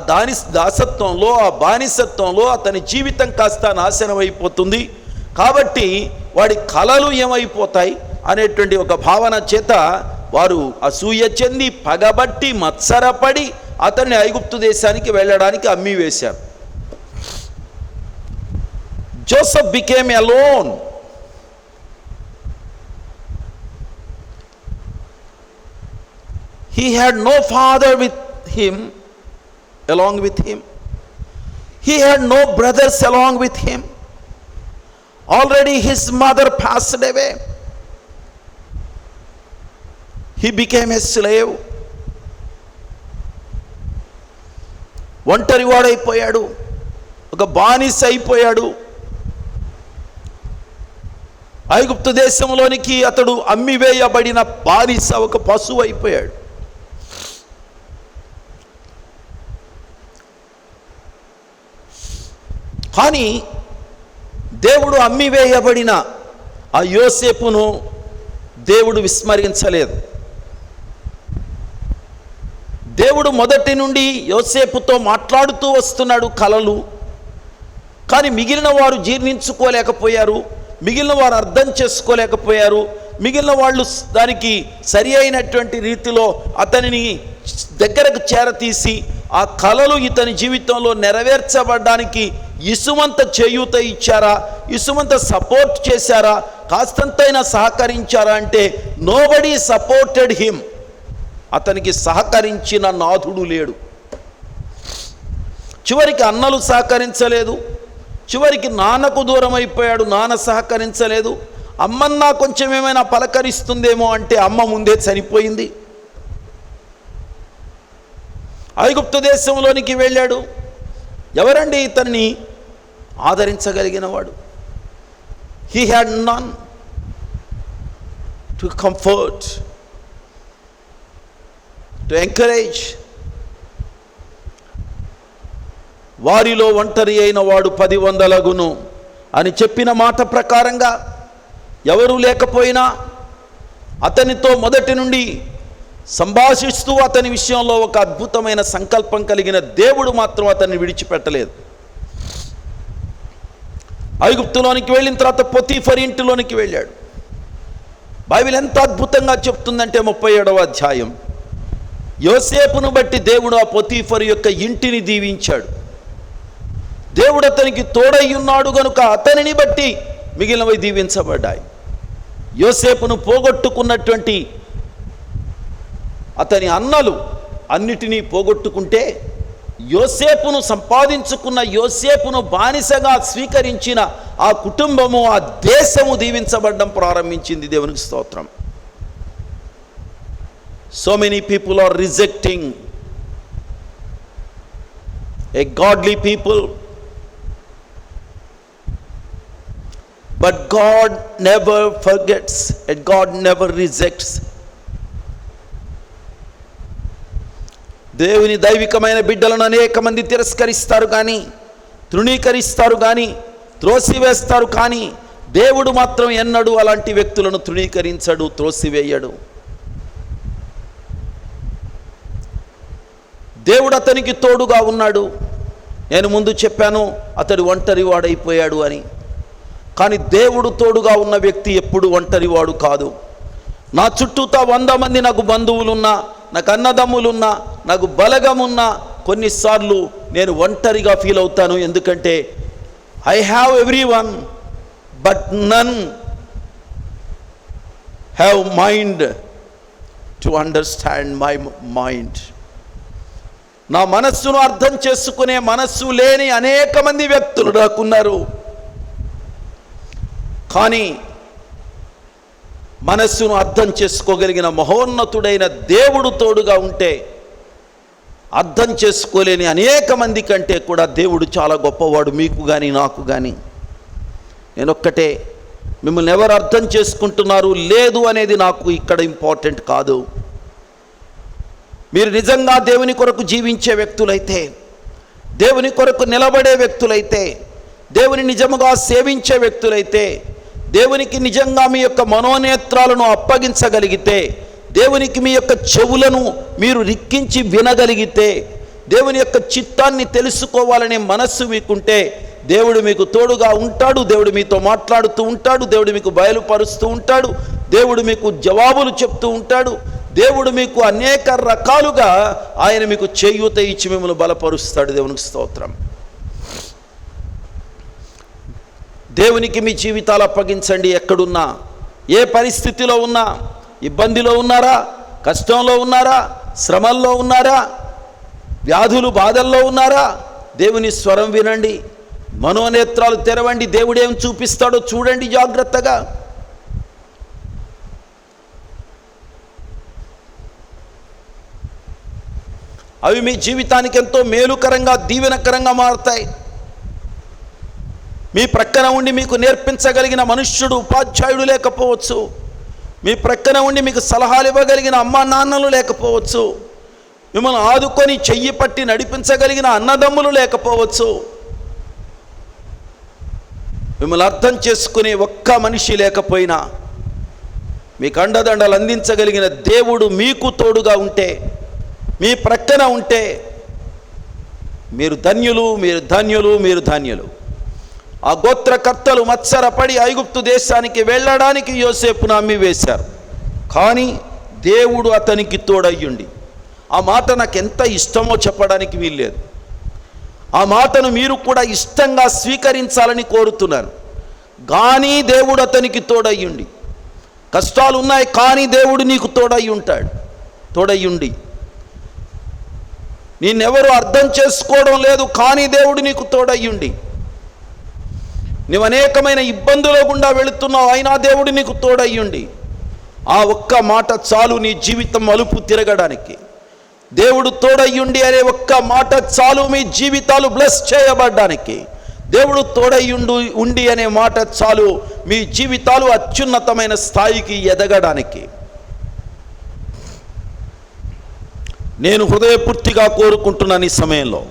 దాసత్వంలో, ఆ బానిసత్వంలో అతని జీవితం కాస్త నాశనం అయిపోతుంది. కాబట్టి వాడి కలలు ఏమైపోతాయి అనేటువంటి ఒక భావన చేత వారు అసూయ చెంది, పగబట్టి, మత్సరపడి అతన్ని ఐగుప్తు దేశానికి వెళ్ళడానికి అమ్మి వేశారు. Joseph became alone. He had no father with him, along with him. He had no brothers along with him. Already his mother passed away. He became a slave. ఒంటరివాడైపోయాడు, ఒక బానిస అయిపోయాడు. ఐగుప్తు దేశంలోనికి అతడు అమ్మివేయబడిన బానిస, ఒక పశువు అయిపోయాడు. కానీ దేవుడు అమ్మివేయబడిన ఆ యోసేపును దేవుడు విస్మరించలేదు. దేవుడు మొదటి నుండి యోసేపుతో మాట్లాడుతూ వస్తున్నాడు కలలు. కానీ మిగిలిన వారు జీర్ణించుకోలేకపోయారు, మిగిలిన వారు అర్థం చేసుకోలేకపోయారు, మిగిలిన వాళ్ళు దానికి సరి అయినటువంటి రీతిలో అతనిని దగ్గరకు చేరతీసి ఆ కలలు ఇతని జీవితంలో నెరవేర్చబడడానికి ఇసుమంత చేయూత ఇచ్చారా, ఇసుమంత సపోర్ట్ చేశారా, కాస్తంతైనా సహకరించారా అంటే నోబడీ సపోర్టెడ్ హిమ్. అతనికి సహకరించిన నాథుడు లేడు. చివరికి అన్నలు సహకరించలేదు, చివరికి నాన్నకు దూరం అయిపోయాడు, నాన్న సహకరించలేదు. అమ్మన్నా కొంచెం ఏమైనా పలకరిస్తుందేమో అంటే అమ్మ ముందే చనిపోయింది. ఐగుప్తు దేశంలోనికి వెళ్ళాడు. ఎవరండి ఇతన్ని ఆదరించగలిగిన వాడు? He had none to comfort, to encourage. వారిలో ఒంటరి అయిన వాడు 10,000 అని చెప్పిన మాట ప్రకారంగా ఎవరూ లేకపోయినా అతనితో మొదటి నుండి సంభాషిస్తూ అతని విషయంలో ఒక అద్భుతమైన సంకల్పం కలిగిన దేవుడు మాత్రం అతన్ని విడిచిపెట్టలేదు. ఐగుప్తులోనికి వెళ్ళిన తర్వాత పొతీఫర్ ఇంటిలోనికి వెళ్ళాడు. బైబిల్ ఎంత అద్భుతంగా చెప్తుందంటే 37వ అధ్యాయం, యోసేపును బట్టి దేవుడు ఆ పొతీఫర్ యొక్క ఇంటిని దీవించాడు. దేవుడు అతనికి తోడయ్యున్నాడు గనుక అతనిని బట్టి మిగిలినవి దీవించబడ్డాయి. యోసేపును పోగొట్టుకున్నటువంటి అతని అన్నలు అన్నిటినీ పోగొట్టుకుంటే, యోసేపును సంపాదించుకున్న, యోసేపును బానిసగా స్వీకరించిన ఆ కుటుంబము, ఆ దేశము దీవించబడడం ప్రారంభించింది. దేవునికి స్తోత్రం. So many people are rejecting a godly people, but God never forgets and God never rejects. దేవుని దైవికమైన బిడ్డలను అనేక మంది తిరస్కరిస్తారు కానీ, తృణీకరిస్తారు కానీ, త్రోసివేస్తారు కానీ దేవుడు మాత్రం ఎన్నడూ అలాంటి వ్యక్తులను తృణీకరించడు, త్రోసివేయడు. దేవుడు అతనికి తోడుగా ఉన్నాడు. నేను ముందు చెప్పాను అతడు ఒంటరివాడైపోయాడు అని. కానీ దేవుడు తోడుగా ఉన్న వ్యక్తి ఎప్పుడు ఒంటరివాడు కాదు. నా చుట్టూతా 100 మంది నాకు బంధువులున్నా, నాకు అన్నదమ్ములున్నా, నాకు బలగమున్నా కొన్నిసార్లు నేను ఒంటరిగా ఫీల్ అవుతాను. ఎందుకంటే I have everyone but none have mind to understand my mind. నా మనస్సును అర్థం చేసుకునే మనస్సు లేని అనేక మంది వ్యక్తులు నాకున్నారు. కానీ మనస్సును అర్థం చేసుకోగలిగిన మహోన్నతుడైన దేవుడు తోడుగా ఉంటే అర్థం చేసుకోలేని అనేక మంది కంటే కూడా దేవుడు చాలా గొప్పవాడు. మీకు కానీ నాకు కానీ. నేనొక్కటే, మిమ్మల్ని ఎవరు అర్థం చేసుకుంటున్నారు లేదు అనేది నాకు ఇక్కడ ఇంపార్టెంట్ కాదు. మీరు నిజంగా దేవుని కొరకు జీవించే వ్యక్తులైతే, దేవుని కొరకు నిలబడే వ్యక్తులైతే, దేవుని నిజముగా సేవించే వ్యక్తులైతే, దేవునికి నిజంగా మీ యొక్క మనోనేత్రాలను అప్పగించగలిగితే, దేవునికి మీ యొక్క చెవులను మీరు రిక్కించి వినగలిగితే, దేవుని యొక్క చిత్తాన్ని తెలుసుకోవాలనే మనస్సు మీకుంటే, దేవుడు మీకు తోడుగా ఉంటాడు. దేవుడు మీతో మాట్లాడుతూ ఉంటాడు. దేవుడు మీకు బయలుపరుస్తూ ఉంటాడు. దేవుడు మీకు జవాబులు చెప్తూ ఉంటాడు. దేవుడు మీకు అనేక రకాలుగా ఆయన మీకు చేయూత ఇచ్చి మిమ్మల్ని బలపరుస్తాడు. దేవునికి స్తోత్రం. దేవునికి మీ జీవితాలు అప్పగించండి. ఎక్కడున్నా, ఏ పరిస్థితిలో ఉన్నా, ఇబ్బందిలో ఉన్నారా, కష్టంలో ఉన్నారా, శ్రమల్లో ఉన్నారా, వ్యాధులు బాధల్లో ఉన్నారా, దేవుని స్వరం వినండి. మనోనేత్రాలు తెరవండి. దేవుడు ఏం చూపిస్తాడో చూడండి జాగ్రత్తగా. అవి మీ జీవితానికి ఎంతో మేలుకరంగా, దీవెనకరంగా మారుతాయి. మీ ప్రక్కన ఉండి మీకు నేర్పించగలిగిన మనుష్యుడు, ఉపాధ్యాయుడు లేకపోవచ్చు. మీ ప్రక్కన ఉండి మీకు సలహాలు ఇవ్వగలిగిన అమ్మా నాన్నలు లేకపోవచ్చు. మిమ్మల్ని ఆదుకొని చెయ్యి పట్టి నడిపించగలిగిన అన్నదమ్ములు లేకపోవచ్చు. మిమ్మల్ని అర్థం చేసుకునే ఒక్క మనిషి లేకపోయినా, మీకు అండదండలు అందించగలిగిన దేవుడు మీకు తోడుగా ఉంటే, మీ ప్రక్కన ఉంటే, మీరు ధన్యులు, మీరు ధన్యులు, మీరు ధన్యులు. ఆ గోత్రకర్తలు మత్సరపడి ఐగుప్తు దేశానికి వెళ్ళడానికి యోసేపును అమ్మి వేశారు. కానీ దేవుడు అతనికి తోడయ్యుండి, ఆ మాట నాకు ఎంత ఇష్టమో చెప్పడానికి వీల్లేదు. ఆ మాటను మీరు కూడా ఇష్టంగా స్వీకరించాలని కోరుతున్నాను. కానీ దేవుడు అతనికి తోడయ్యుండి, కష్టాలు ఉన్నాయి కానీ దేవుడు నీకు తోడయ్యి ఉంటాడు. తోడయ్యుండి, నిన్నెవరు అర్థం చేసుకోవడం లేదు కానీ దేవుడు నీకు తోడయ్యుండి, నువ్వు అనేకమైన ఇబ్బందుల గుండా వెళుతున్నావు అయినా దేవుడు నీకు తోడయ్యుండి, ఆ ఒక్క మాట చాలు నీ జీవితం మలుపు తిరగడానికి. దేవుడు తోడయ్యుండి అనే ఒక్క మాట చాలు మీ జీవితాలు బ్లెస్ చేయబడ్డానికి. దేవుడు తోడయ్యుండి అనే మాట చాలు మీ జీవితాలు అత్యున్నతమైన స్థాయికి ఎదగడానికి. నేను హృదయపూర్తిగా కోరుకుంటున్నాను ఈ సమయంలో,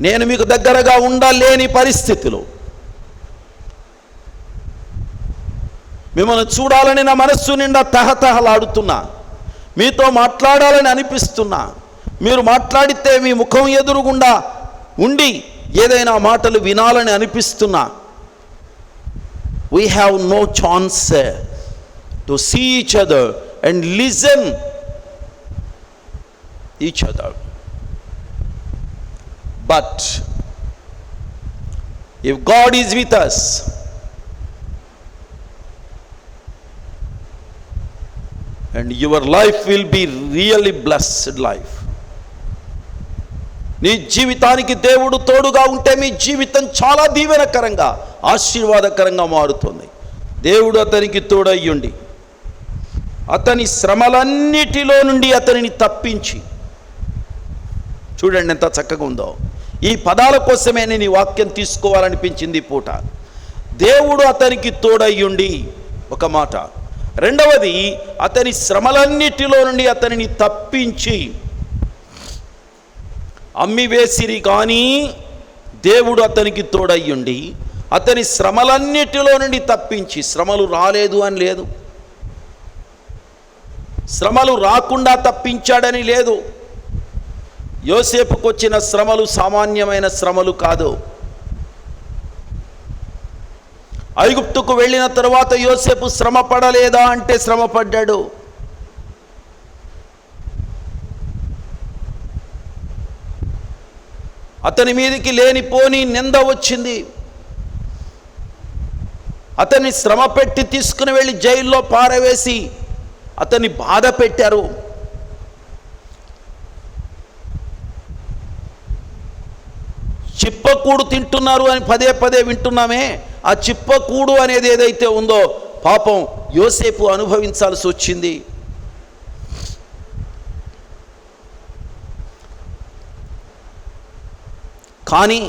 నేను మీకు దగ్గరగా ఉండలేని పరిస్థితులు, మిమ్మల్ని చూడాలని నా మనస్సు నిండా తహతహలాడుతున్నా, మీతో మాట్లాడాలని అనిపిస్తున్నా, మీరు మాట్లాడితే మీ ముఖం ఎదురుగుండా ఉండి ఏదైనా మాటలు వినాలని అనిపిస్తున్నా. We have no chance to see each other and listen each other. But if God is with us, and your life will be really blessed life. నీ జీవితానికి దేవుడు తోడుగా ఉంటే మీ జీవితం చాలా దీవెనకరంగా, ఆశీర్వాదకరంగా మారుతుంది. దేవుడు అతనికి తోడయ్యుండి అతని శ్రమలన్నిటిలో నుండి అతనిని తప్పించి, చూడండి ఎంత చక్కగా ఉందో. ఈ పదాల కోసమే నేను ఈ వాక్యం తీసుకోవాలనిపించింది ఈ పూట. దేవుడు అతనికి తోడయ్యుండి ఒక మాట, రెండవది అతని శ్రమలన్నిటిలో నుండి అతనిని తప్పించి. అమ్మివేసిరి కానీ దేవుడు అతనికి తోడయ్యుండి అతని శ్రమలన్నిటిలో నుండి తప్పించి. శ్రమలు రాలేదు అని లేదు, శ్రమలు రాకుండా తప్పించాడని లేదు. యోసేపుకు వచ్చిన శ్రమలు సామాన్యమైన శ్రమలు కాదు. ఐగుప్తుకు వెళ్ళిన తరువాత యోసేపు శ్రమ పడలేదా అంటే శ్రమ పడ్డాడు. అతని మీదకి లేనిపోని నింద వచ్చింది. అతన్ని శ్రమ పెట్టి తీసుకుని వెళ్ళి జైల్లో పారవేసి అతన్ని బాధ పెట్టారు. చిప్పకూడు తింటున్నారు అని పదే పదే వింటున్నామే. ఆ చిప్పకూడు అనేది ఏదైతే ఉందో పాపం యోసేపు అనుభవించాల్సి వచ్చింది. కానీ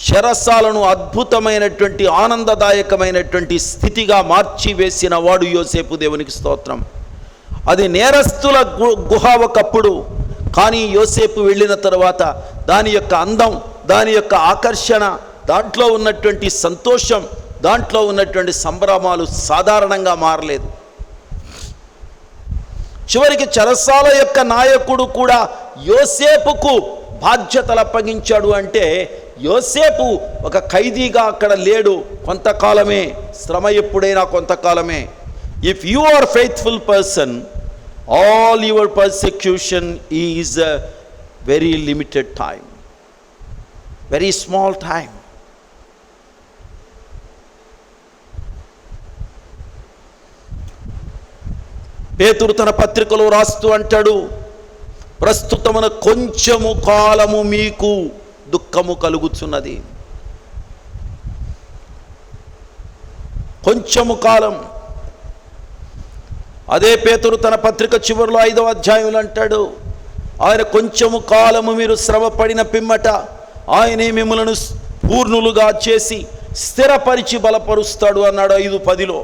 చెరసాలను అద్భుతమైనటువంటి ఆనందదాయకమైనటువంటి స్థితిగా మార్చి వేసిన వాడు యోసేపు. దేవునికి స్తోత్రం. అది నేరస్తుల గుహ ఒకప్పుడు, కానీ యోసేపు వెళ్ళిన తర్వాత దాని యొక్క అందం, దాని యొక్క ఆకర్షణ, దాంట్లో ఉన్నటువంటి సంతోషం, దాంట్లో ఉన్నటువంటి సంభ్రమాలు సాధారణంగా మారలేదు. చివరికి చెరసాల యొక్క నాయకుడు కూడా యోసేపుకు బాధ్యతలు అప్పగించాడు. అంటే యోసేపు ఒక ఖైదీగా అక్కడ లేడు, కొంతకాలమే, శ్రమ ఎప్పుడైనా కొంతకాలమే. If you are faithful person, all your persecution is a very limited time, very small time. పేతురు తన పత్రికలో రాస్తూ అంటాడు, ప్రస్తుతమున కొంచెము కాలము మీకు దుఃఖము కలుగుచున్నది. కొంచెము కాలం. అదే పేతురు తన పత్రిక చివరిలో 5వ అధ్యాయంలో అంటాడు, ఆయన కొంచెము కాలము మీరు శ్రమ పడిన పిమ్మట ఆయనే మిమ్మలను పూర్ణులుగా చేసి స్థిరపరిచి బలపరుస్తాడు అన్నాడు 5:10లో.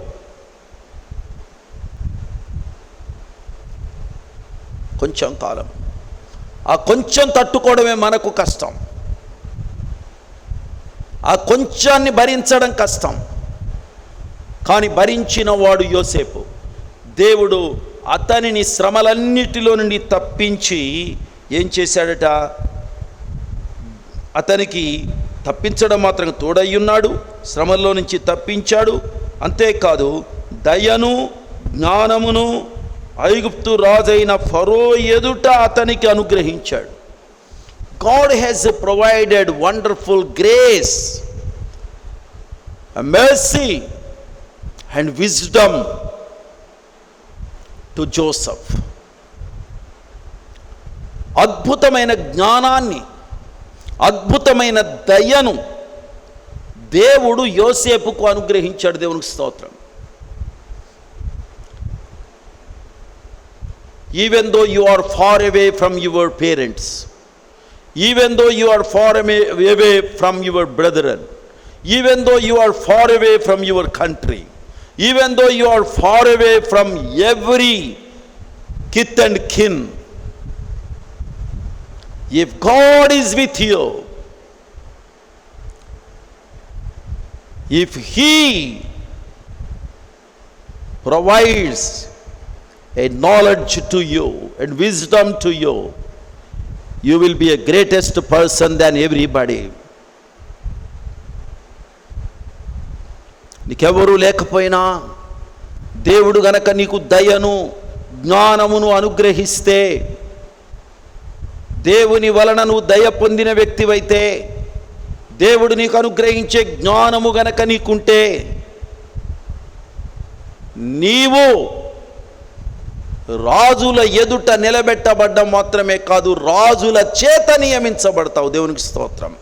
కొంచెం కాలం. ఆ కొంచెం తట్టుకోవడమే మనకు కష్టం. ఆ కొంచాన్ని భరించడం కష్టం. కానీ భరించిన వాడు యోసేపు. దేవుడు అతనిని శ్రమలన్నిటిలో నుండి తప్పించి ఏం చేశాడట? అతనికి తప్పించడం మాత్రం తోడయ్యున్నాడు, శ్రమల్లో నుంచి తప్పించాడు. అంతేకాదు దయను జ్ఞానమును ఐగుప్తు రాజైన ఫరో ఎదుట అతనికి అనుగ్రహించాడు. God has provided wonderful grace, a mercy and wisdom to Joseph. అద్భుతమైన జ్ఞానాన్ని, అద్భుతమైన దయను దేవుడు యోసేపుకు అనుగ్రహించాడు. దేవునికి స్తోత్రం. Even though you are far away from your parents, even though you are far away from your brethren, even though you are far away from your country, even though you are far away from every kith and kin, if God is with you, if He provides a knowledge to you and wisdom to you, you will be a greatest person than everybody. నీకెవరూ లేకపోయినా దేవుడు గనక నీకు దయను జ్ఞానమును అనుగ్రహిస్తే, దేవుని వలన నువ్వు దయ పొందిన వ్యక్తివైతే, దేవుడు నీకు అనుగ్రహించే జ్ఞానము గనక నీకుంటే, నీవు రాజుల ఎదుట నిలబెట్టబడ్డం మాత్రమే కాదు, రాజుల చేత నియమించబడతావు. దేవునికి స్తోత్రం.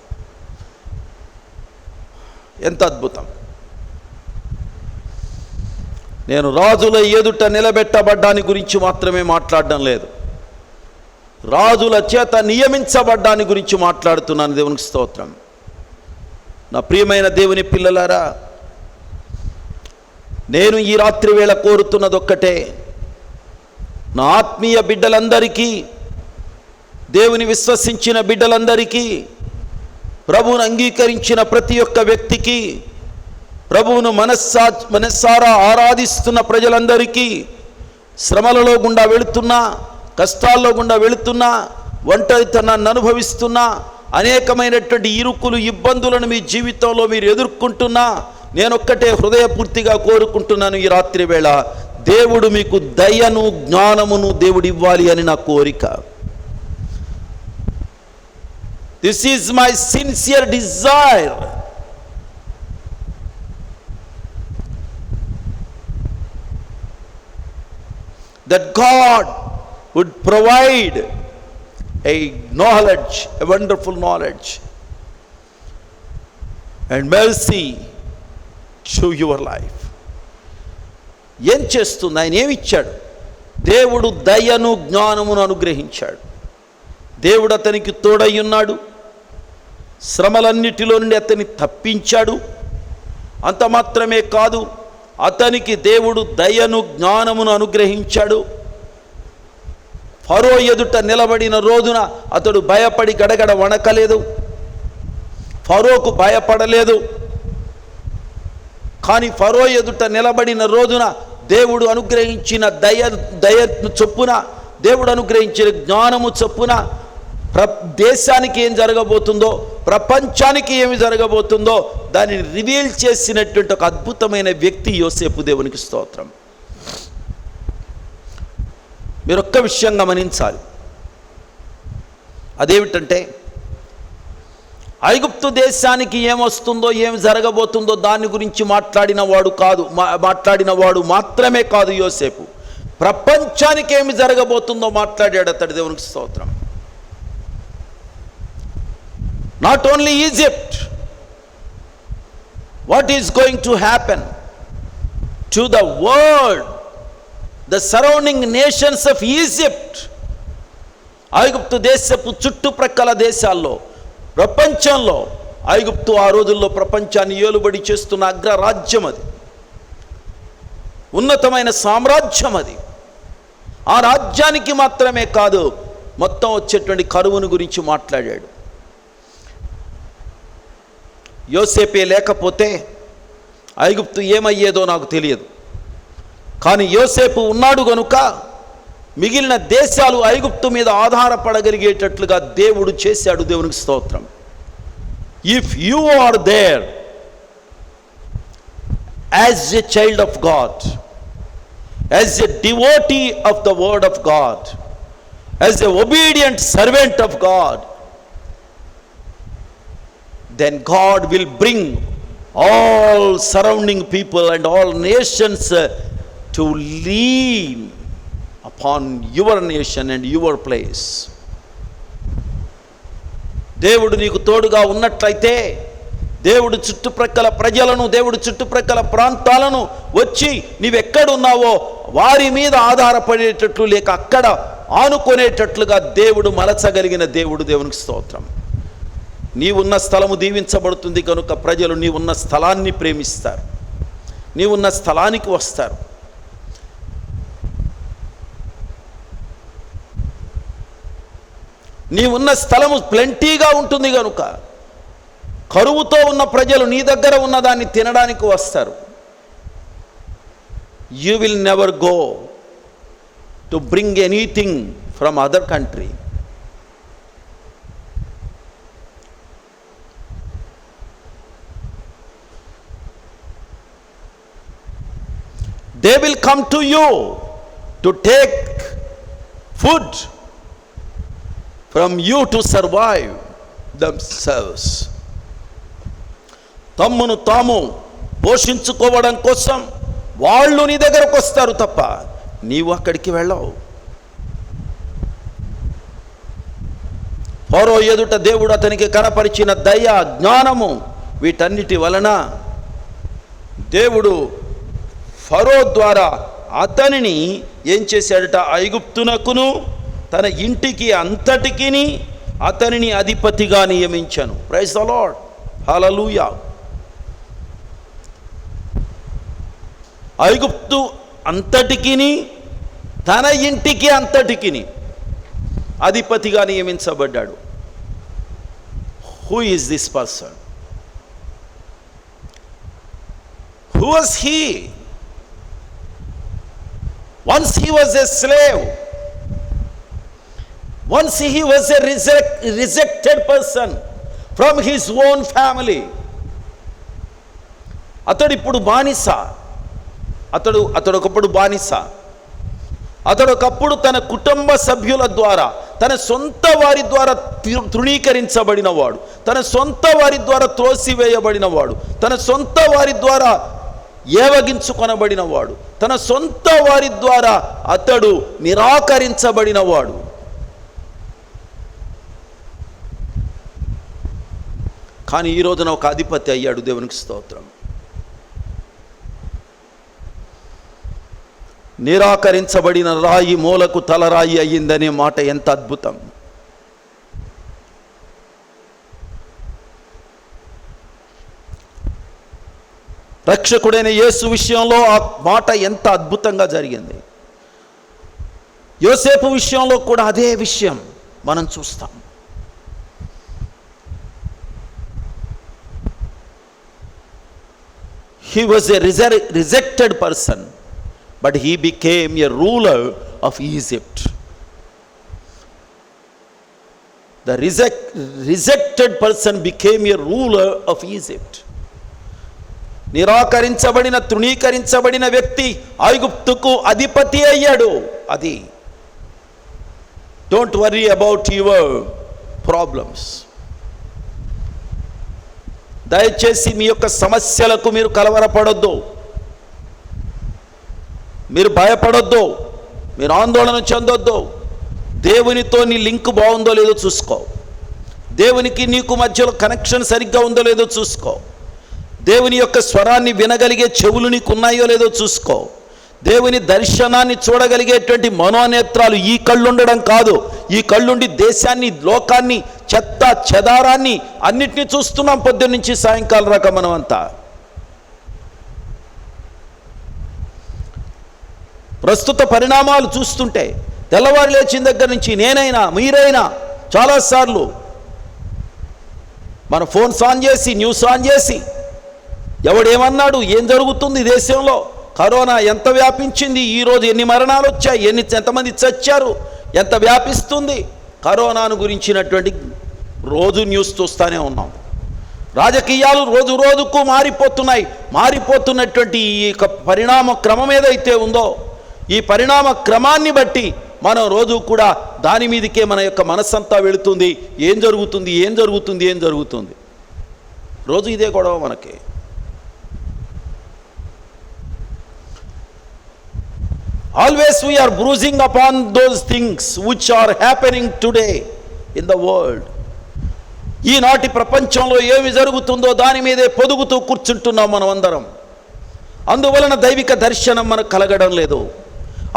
ఎంత అద్భుతం! నేను రాజుల ఎదుట నిలబెట్టబడ్డాని గురించి మాత్రమే మాట్లాడడం లేదు, రాజుల చేత నియమించబడ్డాని గురించి మాట్లాడుతున్నాను. దేవునికి స్తోత్రం. నా ప్రియమైన దేవుని పిల్లలారా, నేను ఈ రాత్రి వేళ కోరుతున్నది ఒక్కటే. నా ఆత్మీయ బిడ్డలందరికీ, దేవుని విశ్వసించిన బిడ్డలందరికీ, ప్రభువును అంగీకరించిన ప్రతి ఒక్క వ్యక్తికి, ప్రభువును మనస్సారా ఆరాధిస్తున్న ప్రజలందరికీ, శ్రమలలో గుండా వెళుతున్నా, కష్టాల్లో గుండా వెళుతున్నా, ఒంటరితనాన్ని అనుభవిస్తున్నా, అనేకమైనటువంటి ఇరుకులు ఇబ్బందులను మీ జీవితంలో మీరు ఎదుర్కొంటున్నా, నేనొక్కటే హృదయపూర్తిగా కోరుకుంటున్నాను, ఈ రాత్రి వేళ దేవుడు మీకు దయను జ్ఞానమును దేవుడు ఇవ్వాలి అని నా కోరిక. This is my sincere desire. That God would provide a knowledge, a wonderful knowledge and mercy to your life. ఏం చేస్తుంది? ఆయన ఏమి ఇచ్చాడు? దేవుడు దయను జ్ఞానమును అనుగ్రహించాడు. దేవుడు అతనికి తోడయ్యున్నాడు, శ్రమలన్నిటిలో నుండి అతన్ని తప్పించాడు. అంత మాత్రమే కాదు, అతనికి దేవుడు దయను జ్ఞానమును అనుగ్రహించాడు. ఫరో ఎదుట నిలబడిన రోజున అతడు భయపడి గడగడ వణకలేదు. ఫరోకు భయపడలేదు. కానీ ఫరో ఎదుట నిలబడిన రోజున దేవుడు అనుగ్రహించిన దయ చొప్పున, దేవుడు అనుగ్రహించిన జ్ఞానము చొప్పున దేశానికి ఏం జరగబోతుందో, ప్రపంచానికి ఏమి జరగబోతుందో దానిని రివీల్ చేసినటువంటి ఒక అద్భుతమైన వ్యక్తి యోసేపు. దేవునికి స్తోత్రం. మీరు ఒక్క విషయం గమనించాలి. అదేమిటంటే, ఐగుప్తు దేశానికి ఏమొస్తుందో, ఏం జరగబోతుందో దాని గురించి మాట్లాడిన వాడు మాత్రమే కాదు యోసేపు. ప్రపంచానికి ఏమి జరగబోతుందో మాట్లాడాడు అతడు. దేవునికి స్తోత్రం. Not only Egypt, what is going to happen to the world, the surrounding nations of Egypt. ఐగుప్తు దేశపు చుట్టుప్రక్కల దేశాల్లో, ప్రపంచంలో ఐగుప్తు ఆ రోజుల్లో ప్రపంచాన్ని ఏలుబడి చేస్తున్న అగ్రరాజ్యం అది, ఉన్నతమైన సామ్రాజ్యం అది. ఆ రాజ్యానికి మాత్రమే కాదు, మొత్తం వచ్చేటువంటి కరువును గురించి మాట్లాడాడు. యోసేపే లేకపోతే ఐగుప్తు ఏమయ్యేదో నాకు తెలియదు. కానీ యోసేపు ఉన్నాడు గనుక మిగిలిన దేశాలు ఐగుప్తు మీద ఆధారపడగలిగేటట్లుగా దేవుడు చేశాడు. దేవునికి స్తోత్రం. If you are there as a child of God, as a devotee of the word of God, as a obedient servant of God, then God will bring all surrounding people and all nations to lean upon your nation and your place. దేవుడు నీకు తోడుగా ఉన్నట్లయితే, దేవుడు చుట్టుప్రక్కల ప్రజలను, దేవుడు చుట్టుప్రక్కల ప్రాంతాలను వచ్చి నీవెక్కడున్నావో వారి మీద ఆధారపడేటట్లు, లేక అక్కడ ఆనుకునేటట్లుగా దేవుడు మలచగలిగిన దేవుడు. దేవునికి స్తోత్రం. నీవున్న స్థలము దీవించబడుతుంది కనుక ప్రజలు నీవున్న స్థలాన్ని ప్రేమిస్తారు, నీవున్న స్థలానికి వస్తారు. నీవున్న స్థలము ప్లెంటీగా ఉంటుంది కనుక కరువుతో ఉన్న ప్రజలు నీ దగ్గర ఉన్నదాన్ని తినడానికి వస్తారు. You will never go to bring anything from other country. They will come to you to take food from you to survive themselves. తమ్మును తాము పోషించుకోవడం కోసం వాళ్ళు నీ దగ్గరకు వస్తారు తప్ప నీవు అక్కడికి వెళ్ళవు. ఫరో ఎదుట దేవుడు అతనికి కనపరిచిన దయ, జ్ఞానము, వీటన్నిటి వలన దేవుడు ఫరో ద్వారా అతనిని ఏం చేశాడట? ఐగుప్తునకును తన ఇంటికి అంతటికిని అతనిని అధిపతిగా నియమించాను. Praise the Lord, hallelujah. ఐగుప్తు అంతటికిని తన ఇంటికి అంతటికిని అధిపతిగా నియమించబడ్డాడు. Who is this person? Who was he? Once he was a slave, once he was a rejected person from his own family. అతడు ఇప్పుడు బానిస. అతడు ఒకప్పుడు బానిస. అతడు ఒకప్పుడు తన కుటుంబ సభ్యుల ద్వారా, తన సొంత వారి ద్వారా తృణీకరించబడినవాడు, తన సొంత వారి ద్వారా త్రోసివేయబడినవాడు, తన సొంత వారి ద్వారా ఏవగించుకొనబడినవాడు, తన సొంత వారి ద్వారా అతడు నిరాకరించబడినవాడు. కానీ ఈ రోజున ఒక అధిపతి అయ్యాడు. దేవునికి స్తోత్రం. నిరాకరించబడిన రాయి మూలకు తలరాయి అయ్యిందనే మాట ఎంత అద్భుతం. రక్షకుడైన యేసు విషయంలో ఆ మాట ఎంత అద్భుతంగా జరిగింది. యోసేపు విషయంలో కూడా అదే విషయం మనం చూస్తాం. He was a rejected person, but he became a ruler of Egypt. The rejected person became a ruler of Egypt. నిరాకరించబడిన, తృణీకరించబడిన వ్యక్తి ఐగుప్తుకు అధిపతి అయ్యాడు. అది don't worry about your problems. దయచేసి మీ యొక్క సమస్యలకు మీరు కలవరపడొద్దు, మీరు భయపడొద్దు, మీరు ఆందోళన చెందొద్దు. దేవునితో నీ లింక్ బాగుందో లేదో చూసుకో. దేవునికి నీకు మధ్యలో కనెక్షన్ సరిగ్గా ఉందో లేదో చూసుకో. దేవుని యొక్క స్వరాన్ని వినగలిగే చెవులు నీకు ఉన్నాయో లేదో చూసుకో. దేవుని దర్శనాన్ని చూడగలిగేటువంటి మనోనేత్రాలు ఈ కళ్ళుండడం కాదు, ఈ కళ్ళుండి దేశాన్ని, లోకాన్ని, చెత్త చెదారాన్ని అన్నిటినీ చూస్తున్నాం పొద్దున్న నుంచి సాయంకాలం దాకా మనం అంతా. ప్రస్తుత పరిణామాలు చూస్తుంటే తెల్లవారు లేచిన దగ్గర నుంచి నేనైనా మీరైనా చాలాసార్లు మన ఫోన్స్ ఆన్ చేసి, న్యూస్ ఆన్ చేసి, ఎవడేమన్నాడు, ఏం జరుగుతుంది దేశంలో, కరోనా ఎంత వ్యాపించింది, ఈరోజు ఎన్ని మరణాలు వచ్చాయి, ఎంతమంది చచ్చారు, ఎంత వ్యాపిస్తుంది, కరోనాను గురించినటువంటి రోజు న్యూస్ చూస్తూనే ఉన్నాం. రాజకీయాలు రోజు రోజుకు మారిపోతున్నాయి. మారిపోతున్నటువంటి ఈ పరిణామ క్రమం ఏదైతే ఉందో, ఈ పరిణామ క్రమాన్ని బట్టి మనం రోజు కూడా దాని మీదకే మన యొక్క మనస్సంతా వెళుతుంది. ఏం జరుగుతుంది, ఏం జరుగుతుంది, ఏం జరుగుతుంది, రోజు ఇదే గొడవ మనకి. Always we are bruising upon those things which are happening today in the world. ఈనాటి ప్రపంచంలో ఏమి జరుగుతుందో దాని మీదే పొదుగుతూ కూర్చుంటున్నాం మనం అందరం. అందువలన దైవిక దర్శనం మనకు కలగడం లేదు.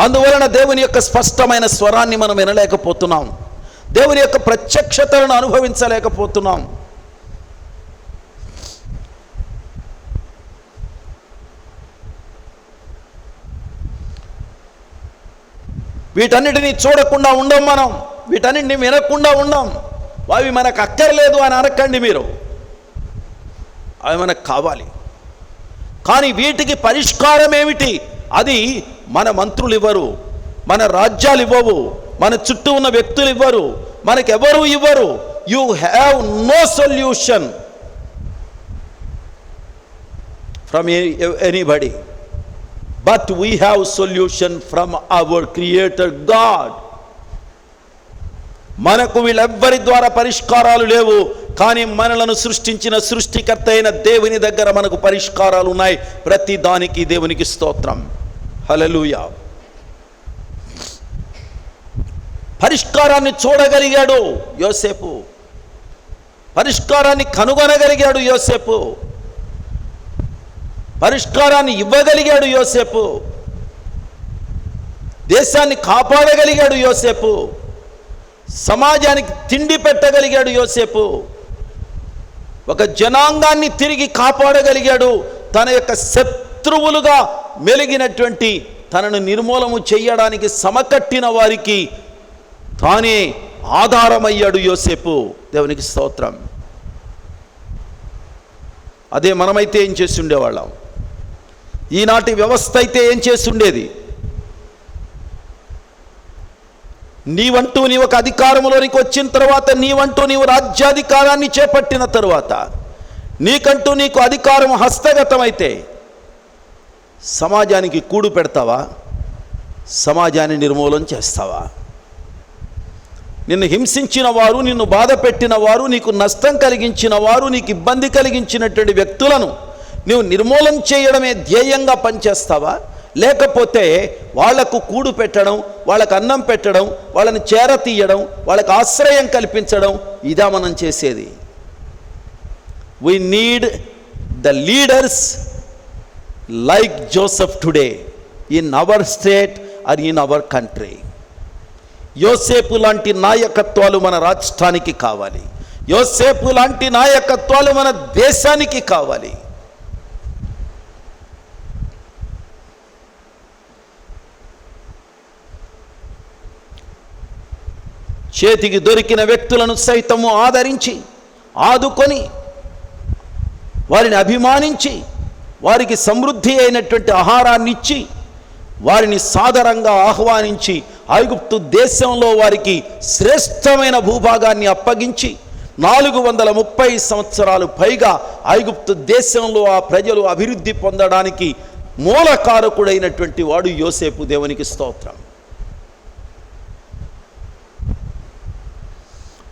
అందువలన దేవుని యొక్క స్పష్టమైన స్వరాన్ని మనం వినలేకపోతున్నాం. దేవుని యొక్క ప్రత్యక్షతలను అనుభవించలేకపోతున్నాం. వీటన్నిటినీ చూడకుండా ఉండం మనం, వీటన్నిటిని వినకుండా ఉండం. అవి మనకు అక్కర్లేదు అని అనకండి మీరు, అవి మనకు కావాలి. కానీ వీటికి పరిష్కారం ఏమిటి? అది మన మంత్రులు ఇవ్వరు, మన రాజ్యాలు ఇవ్వవు, మన చుట్టూ ఉన్న వ్యక్తులు ఇవ్వరు, మనకెవరు ఇవ్వరు. You have no solution from anybody, but we have solution from our creator God. మనకు వీళ్ళెవ్వరి ద్వారా పరిష్కారాలు లేవు, కానీ మనలను సృష్టించిన సృష్టికర్త అయిన దేవుని దగ్గర మనకు పరిష్కారాలు ఉన్నాయి. ప్రతి దానికి దేవునికి స్తోత్రం. హల్లెలూయా. పరిష్కారాన్ని చూడగలిగాడు యోసేపు, పరిష్కారాన్ని కనుగొనగలిగాడు యోసేపు, పరిష్కారాన్ని ఇవ్వగలిగాడు యోసేపు, దేశాన్ని కాపాడగలిగాడు యోసేపు, సమాజానికి తిండి పెట్టగలిగాడు యోసేపు, ఒక జనాంగాన్ని తిరిగి కాపాడగలిగాడు. తన యొక్క శత్రువులుగా మెలిగినటువంటి, తనను నిర్మూలము చేయడానికి సమకట్టిన వారికి తానే ఆధారమయ్యాడు యోసేపు. దేవునికి స్తోత్రం. అదే మనమైతే ఏం చేసి ఉండేవాళ్ళం? ఈనాటి వ్యవస్థ అయితే ఏం చేస్తుండేది? నీవంటూ నీ ఒక అధికారంలోనికి వచ్చిన తర్వాత, నీవంటూ నీవు రాజ్యాధికారాన్ని చేపట్టిన తర్వాత, నీకంటూ నీకు అధికారం హస్తగతమైతే సమాజానికి కూడు పెడతావా? సమాజాన్ని నిర్మూలన చేస్తావా? నిన్ను హింసించిన వారు, నిన్ను బాధ పెట్టిన వారు, నీకు నష్టం కలిగించిన వారు, నీకు ఇబ్బంది కలిగించినటువంటి వ్యక్తులను నీవు నిర్మూలన చేయడమే ధ్యేయంగా పనిచేస్తావా? లేకపోతే వాళ్లకు కూడు పెట్టడం, వాళ్ళకు అన్నం పెట్టడం, వాళ్ళని చేరతీయడం, వాళ్ళకు ఆశ్రయం కల్పించడం, ఇదా మనం చేసేది? We need the leaders like Joseph today in our state or in our country. యోసేపు లాంటి నాయకత్వాలు మన రాష్ట్రానికి కావాలి. యోసేపు లాంటి నాయకత్వాలు మన దేశానికి కావాలి. చేతికి దొరికిన వ్యక్తులను సైతము ఆదరించి, ఆదుకొని, వారిని అభిమానించి, వారికి సమృద్ధి అయినటువంటి ఆహారాన్ని ఇచ్చి వారిని సాదరంగా ఆహ్వానించి ఐగుప్తు దేశంలో వారికి శ్రేష్టమైన భూభాగాన్ని అప్పగించి 430 సంవత్సరాలు పైగా ఐగుప్తు దేశంలో ఆ ప్రజలు అభివృద్ధి పొందడానికి మూలకారకుడైనటువంటి వాడు యోసేపు. దేవునికి స్తోత్రం.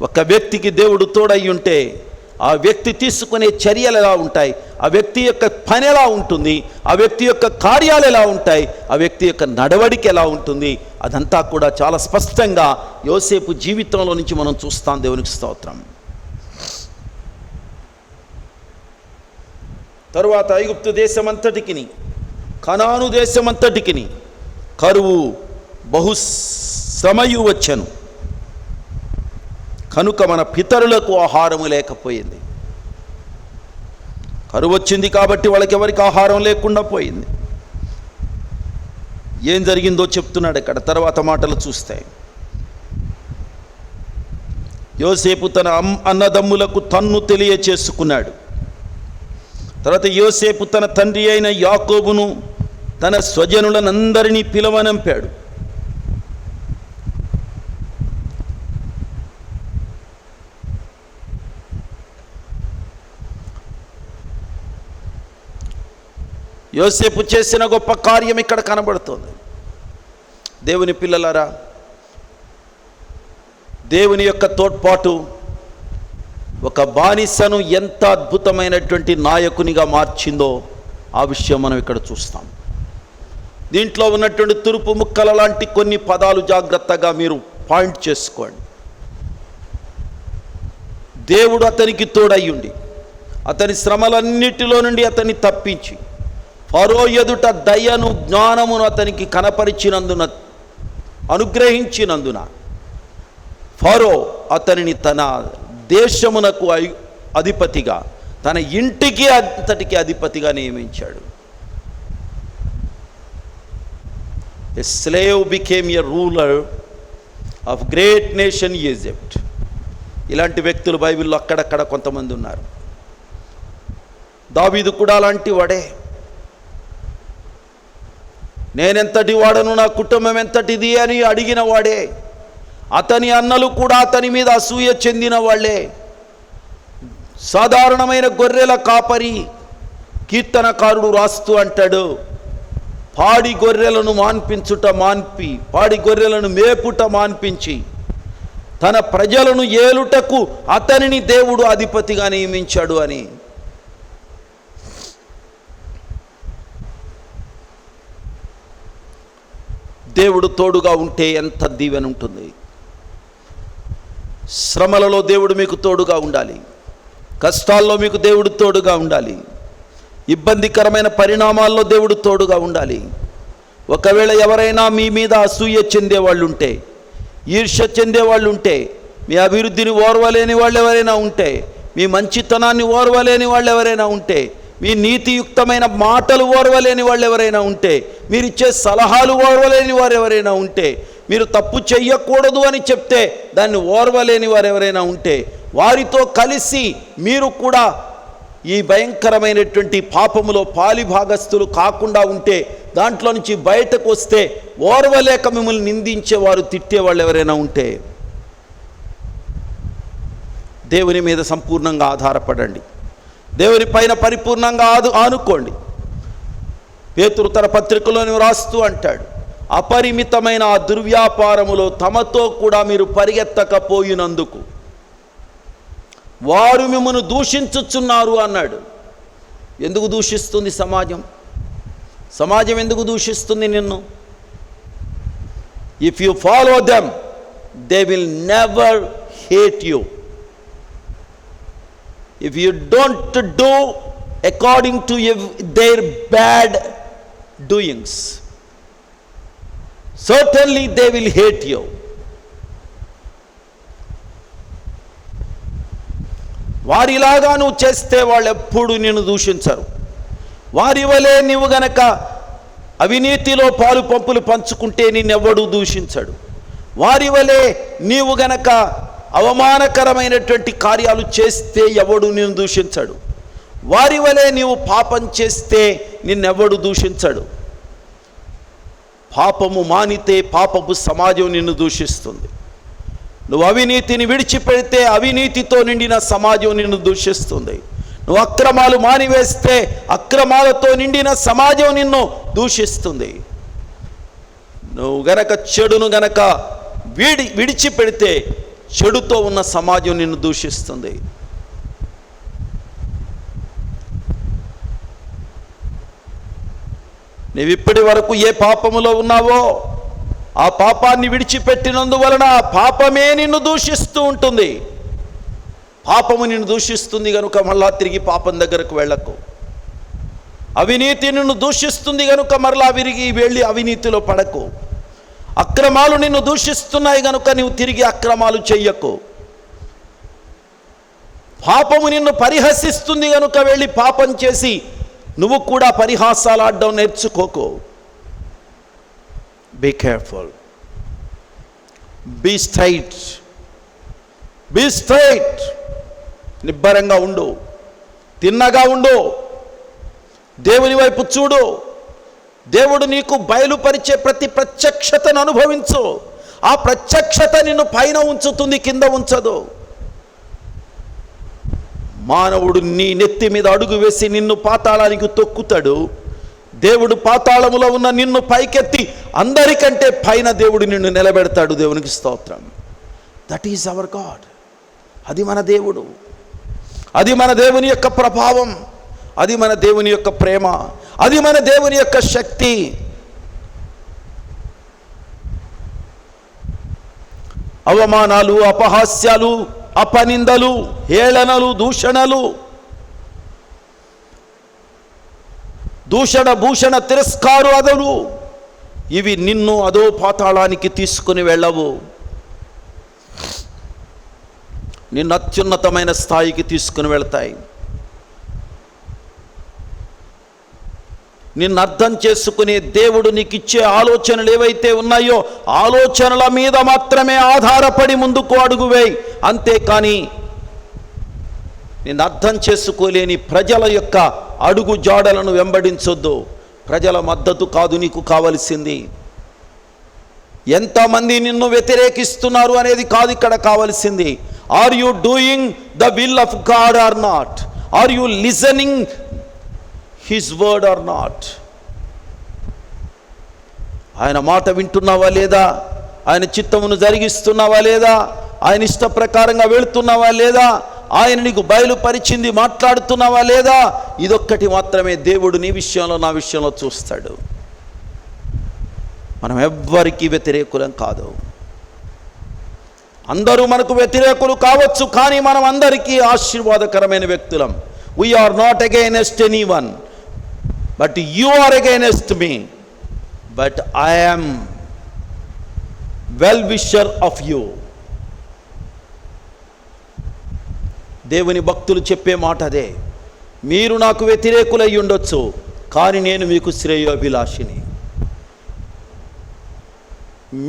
ఒక వ్యక్తికి దేవుడు తోడై ఉంటే ఆ వ్యక్తి తీసుకునే చర్యలు ఎలా ఉంటాయి, ఆ వ్యక్తి యొక్క పని ఎలా ఉంటుంది, ఆ వ్యక్తి యొక్క కార్యాలు ఎలా ఉంటాయి, ఆ వ్యక్తి యొక్క నడవడిక ఎలా ఉంటుంది, అదంతా కూడా చాలా స్పష్టంగా యోసేపు జీవితంలో నుంచి మనం చూస్తాం. దేవునికి స్తోత్రం. తరువాత ఐగుప్తు దేశమంతటికిని కనాను దేశమంతటికిని కరువు బహుశ్రమయు వచ్చెను. కనుక మన పితరులకు ఆహారము లేకపోయింది. కరువు వచ్చింది కాబట్టి వాళ్ళకి ఎవరికి ఆహారం లేకుండా పోయింది. ఏం జరిగిందో చెప్తున్నాడు ఇక్కడ తర్వాత మాటలు చూస్తే. యోసేపు తన అన్నదమ్ములకు తన్ను తెలియచేసుకున్నాడు. తర్వాత యోసేపు తన తండ్రి అయిన యాకోబును తన స్వజనులనందరినీ పిలవనంపాడు. యోసేపు చేసిన గొప్ప కార్యం ఇక్కడ కనబడుతుంది. దేవుని పిల్లలారా, దేవుని యొక్క తోడ్పాటు ఒక బానిసను ఎంత అద్భుతమైనటువంటి నాయకునిగా మార్చిందో ఆ విషయం మనం ఇక్కడ చూస్తాం. దీంట్లో ఉన్నటువంటి తురుపు ముక్కల లాంటి కొన్ని పదాలు జాగ్రత్తగా మీరు పాయింట్ చేసుకోండి. దేవుడు అతనికి తోడయ్యుండి అతని శ్రమలన్నిటిలో నుండి అతన్ని తప్పించి ఫరో ఎదుట దయను జ్ఞానమును అతనికి కనపరిచినందున అనుగ్రహించినందున ఫరో అతనిని తన దేశమునకు అధిపతిగా, తన ఇంటికి అంతటికి అధిపతిగా నియమించాడు. A slave became a ruler of great nation Egypt. ఇలాంటి వ్యక్తులు బైబిల్లో అక్కడక్కడ కొంతమంది ఉన్నారు. దావీదు కూడా అలాంటి వాడే. నేనెంతటి వాడను, నా కుటుంబం ఎంతటిది అని అడిగిన వాడే. అతని అన్నలు కూడా అతని మీద అసూయ చెందిన వాళ్ళే. సాధారణమైన గొర్రెల కాపరి. కీర్తనకారుడు రాస్తూ అంటాడు, పాడి గొర్రెలను మాన్పించుట మాన్పి, పాడి గొర్రెలను మేపుట మాన్పించి తన ప్రజలను ఏలుటకు అతనిని దేవుడు అధిపతిగా నియమించాడు అని. దేవుడు తోడుగా ఉంటే ఎంత దీవెన ఉంటుంది. శ్రమలలో దేవుడు మీకు తోడుగా ఉండాలి. కష్టాల్లో మీకు దేవుడు తోడుగా ఉండాలి. ఇబ్బందికరమైన పరిణామాల్లో దేవుడు తోడుగా ఉండాలి. ఒకవేళ ఎవరైనా మీ మీద అసూయ చెందేవాళ్ళు ఉంటే, ఈర్ష్య చెందేవాళ్ళు ఉంటే, మీ అభివృద్ధిని ఓర్వలేని వాళ్ళు ఎవరైనా ఉంటే, మీ మంచితనాన్ని ఓర్వలేని వాళ్ళు ఎవరైనా ఉంటే, మీ నీతియుక్తమైన మాటలు ఓర్వలేని వాళ్ళు ఎవరైనా ఉంటే, మీరు ఇచ్చే సలహాలు ఓర్వలేని వారు ఎవరైనా ఉంటే, మీరు తప్పు చెయ్యకూడదు అని చెప్తే దాన్ని ఓర్వలేని వారు ఎవరైనా ఉంటే, వారితో కలిసి మీరు కూడా ఈ భయంకరమైనటువంటి పాపములో పాలిభాగస్తులు కాకుండా ఉంటే, దాంట్లో నుంచి బయటకు వస్తే ఓర్వలేక మిమ్మల్ని నిందించేవారు, తిట్టేవాళ్ళు ఎవరైనా ఉంటే, దేవుని మీద సంపూర్ణంగా ఆధారపడండి. దేవుని పైన పరిపూర్ణంగా ఆనుకోండి. పేతురు తన పత్రికలోని రాస్తూ అంటాడు, అపరిమితమైన ఆ దుర్వ్యాపారములో తమతో కూడా మీరు పరిగెత్తకపోయినందుకు వారు మిమ్మల్ని దూషించుచున్నారు అన్నాడు. ఎందుకు దూషిస్తుంది సమాజం? సమాజం ఎందుకు దూషిస్తుంది నిన్ను? If you follow them they will never hate you. If you don't do according to their bad doings, certainly they will hate you. వారిలాగా నువ్వు చేస్తే వాళ్ళు ఎప్పుడు నిన్ను దూషించరు. వారి వలె నీవు గనక అవినీతిలో పాలు పంపులు పంచుకుంటే నిన్నెవ్వడూ దూషించడు. వారి వలె నీవు గనక అవమానకరమైనటువంటి కార్యాలు చేస్తే ఎవడు నిన్ను దూషించడు. వారి వలె నీవు పాపం చేస్తే నిన్నెవ్వడు దూషించడు. పాపము మానితే పాపపు సమాజం నిన్ను దూషిస్తుంది. నువ్వు అవినీతిని విడిచిపెడితే అవినీతితో నిండిన సమాజం నిన్ను దూషిస్తుంది. నువ్వు అక్రమాలు మానివేస్తే అక్రమాలతో నిండిన సమాజం నిన్ను దూషిస్తుంది. నువ్వు గనక చెడును గనక విడిచిపెడితే చెడుతో ఉన్న సమాజం నిన్ను దూషిస్తుంది. నీవు ఇప్పటి వరకు ఏ పాపములో ఉన్నావో ఆ పాపాన్ని విడిచిపెట్టినందువలన ఆ పాపమే నిన్ను దూషిస్తూ ఉంటుంది. పాపము నిన్ను దూషిస్తుంది కనుక మళ్ళా తిరిగి పాపం దగ్గరకు వెళ్ళకు. అవినీతి నిన్ను దూషిస్తుంది కనుక మరలా వెళ్ళి అవినీతిలో పడకు. అక్రమాలు నిన్ను దూషిస్తున్నాయి కనుక నీవు తిరిగి అక్రమాలు చెయ్యకు. పాపము నిన్ను పరిహసిస్తుంది కనుక వెళ్ళి పాపం చేసి నువ్వు కూడా పరిహాసాలు ఆడడం నేర్చుకోకు. Be careful, be straight, be straight. నిబ్బరంగా ఉండు, తిన్నగా ఉండు, దేవుని వైపు చూడు. దేవుడు నీకు బయలుపరిచే ప్రతి ప్రత్యక్షతను అనుభవించు. ఆ ప్రత్యక్షత నిన్ను పైన ఉంచుతుంది, కింద ఉంచదు. మానవుడు నీ నెత్తి మీద అడుగు వేసి నిన్ను పాతాళానికి తొక్కుతాడు. దేవుడు పాతాళములో ఉన్న నిన్ను పైకెత్తి అందరికంటే పైన దేవుడు నిన్ను నిలబెడతాడు. దేవునికి స్తోత్రం. That is our God. అది మన దేవుడు, అది మన దేవుని యొక్క ప్రభావం, అది మన దేవుని యొక్క ప్రేమ, అది మన దేవుని యొక్క శక్తి. అవమానాలు, అపహాస్యాలు, అపనిందలు, హేళనలు, దూషణ భూషణ తిరస్కారు అదలు ఇవి నిన్ను అదో పాతాళానికి తీసుకుని వెళ్ళవు. నిన్ను అత్యున్నతమైన స్థాయికి తీసుకుని వెళ్తాయి. నిన్ను అర్థం చేసుకునే దేవుడు నీకు ఇచ్చే ఆలోచనలు ఏవైతే ఉన్నాయో ఆలోచనల మీద మాత్రమే ఆధారపడి ముందుకు అడుగు వేయి. అంతేకాని నిన్ను అర్థం చేసుకోలేని ప్రజల యొక్క అడుగు జాడలను వెంబడించొద్దు. ప్రజల మద్దతు కాదు నీకు కావలసింది. ఎంతమంది నిన్ను వ్యతిరేకిస్తున్నారు అనేది కాదు ఇక్కడ కావలసింది. Are you doing the will of God or not? Are you listening his word or not? ఆయన మాట వింటున్నావా లేదా? ఆయన చిత్తమును జరిగిస్తున్నావా లేదా? ఆయన ఇష్ట ప్రకారంగా వెళుతున్నావా లేదా? ఆయన నీకు బయలుపరిచింది మాట్లాడుతున్నావా లేదా? ఇదొక్కటి మాత్రమే దేవుడు నీ విషయంలో నా విషయంలో చూస్తాడు. మనం ఎవ్వరికీ వ్యతిరేకులం కాదు. అందరూ మనకు వ్యతిరేకులు కావచ్చు, కానీ మనం అందరికీ ఆశీర్వాదకరమైన వ్యక్తులం. We are not against anyone, but you are against me, but I am well-wisher of you. దేవుని భక్తులు చెప్పే మాట అదే. మీరు నాకు వ్యతిరేకులై ఉండొచ్చు, కానీ నేను మీకు శ్రేయోభిలాషిని.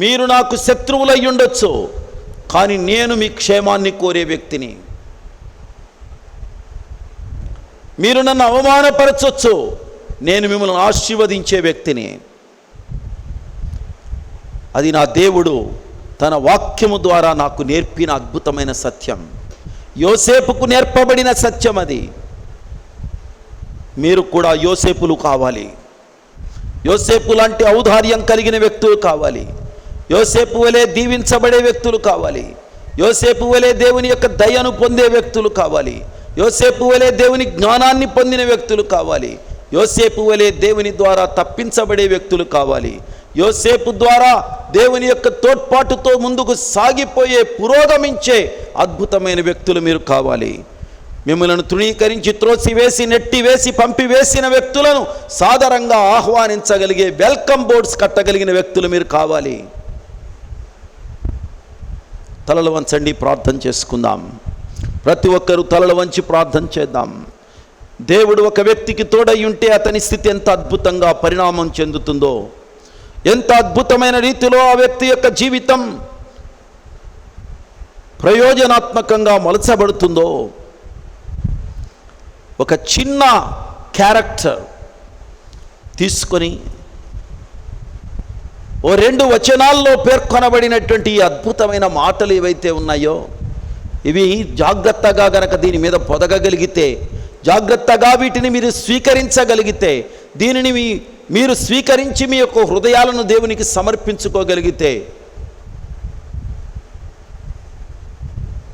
మీరు నాకు శత్రువులై ఉండొచ్చు, కానీ నేను మీ క్షేమాన్ని కోరే వ్యక్తిని. మీరు నన్ను అవమానపరచొచ్చు, నేను మిమ్మల్ని ఆశీర్వదించే వ్యక్తిని. అది నా దేవుడు తన వాక్యము ద్వారా నాకు నేర్పిన అద్భుతమైన సత్యం. యోసేపుకు నేర్పబడిన సత్యం అది. మీరు కూడా యోసేపులు కావాలి. యోసేపు లాంటి ఔదార్యం కలిగిన వ్యక్తులు కావాలి. యోసేపు వలె దీవించబడే వ్యక్తులు కావాలి. యోసేపు వలె దేవుని యొక్క దయను పొందే వ్యక్తులు కావాలి. యోసేపు వలె దేవుని జ్ఞానాన్ని పొందిన వ్యక్తులు కావాలి. యోసేపు వలె దేవుని ద్వారా తప్పించబడే వ్యక్తులు కావాలి. యోసేపు ద్వారా దేవుని యొక్క తోడ్పాటుతో ముందుకు సాగిపోయే పురోగమించే అద్భుతమైన వ్యక్తులు మీరు కావాలి. మిమ్మల్ని తృణీకరించి త్రోసివేసి నెట్టివేసి పంపివేసిన వ్యక్తులను సాదరంగా ఆహ్వానించగలిగే వెల్కమ్ బోర్డ్స్ కట్టగలిగిన వ్యక్తులు మీరు కావాలి. తలలు వంచండి, ప్రార్థన చేసుకుందాం. ప్రతి ఒక్కరూ తలలు వంచి ప్రార్థన చేద్దాం. దేవుడు ఒక వ్యక్తికి తోడై ఉంటే అతని స్థితి ఎంత అద్భుతంగా పరిణామం చెందుతుందో, ఎంత అద్భుతమైన రీతిలో ఆ వ్యక్తి యొక్క జీవితం ప్రయోజనాత్మకంగా మలచబడుతుందో. ఒక చిన్న క్యారెక్టర్ తీసుకొని ఓ 2 వచనాల్లో పేర్కొనబడినటువంటి ఈ అద్భుతమైన మాటలు ఏవైతే ఉన్నాయో, ఇవి జాగ్రత్తగా గనక దీని మీద పొదగగలిగితే, జాగ్రత్తగా వీటిని మీరు స్వీకరించగలిగితే, దీనిని మీరు స్వీకరించి మీ యొక్క హృదయాలను దేవునికి సమర్పించుకోగలిగితే,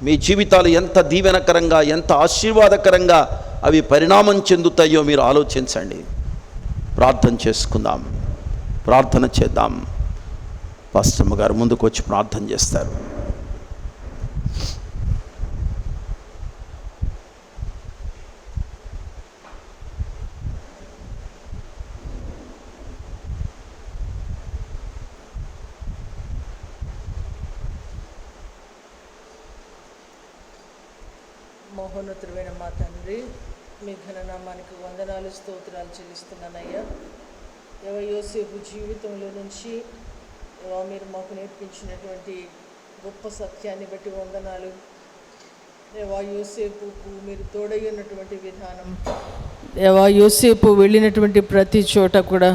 మీ జీవితాలు ఎంత దీవెనకరంగా, ఎంత ఆశీర్వాదకరంగా అవి పరిణామం చెందుతాయో మీరు ఆలోచించండి. ప్రార్థన చేసుకుందాం, ప్రార్థన చేద్దాం. పాస్టమ్మ గారు ముందుకు వచ్చి ప్రార్థన చేస్తారు. మహోన్నతుడైన మా తండ్రి, మీ ఘననామానికి వందనాలు, స్తోత్రాలు చెల్లిస్తున్నానయ్యా. యోసేపు జీవితంలో నుంచి మీరు మాకు నేర్పించినటువంటి గొప్ప సత్యాన్ని బట్టి వందనాలు. యోసేపుకు మీరు తోడయ్యున్నటువంటి విధానం, యోసేపు వెళ్ళినటువంటి ప్రతి చోట కూడా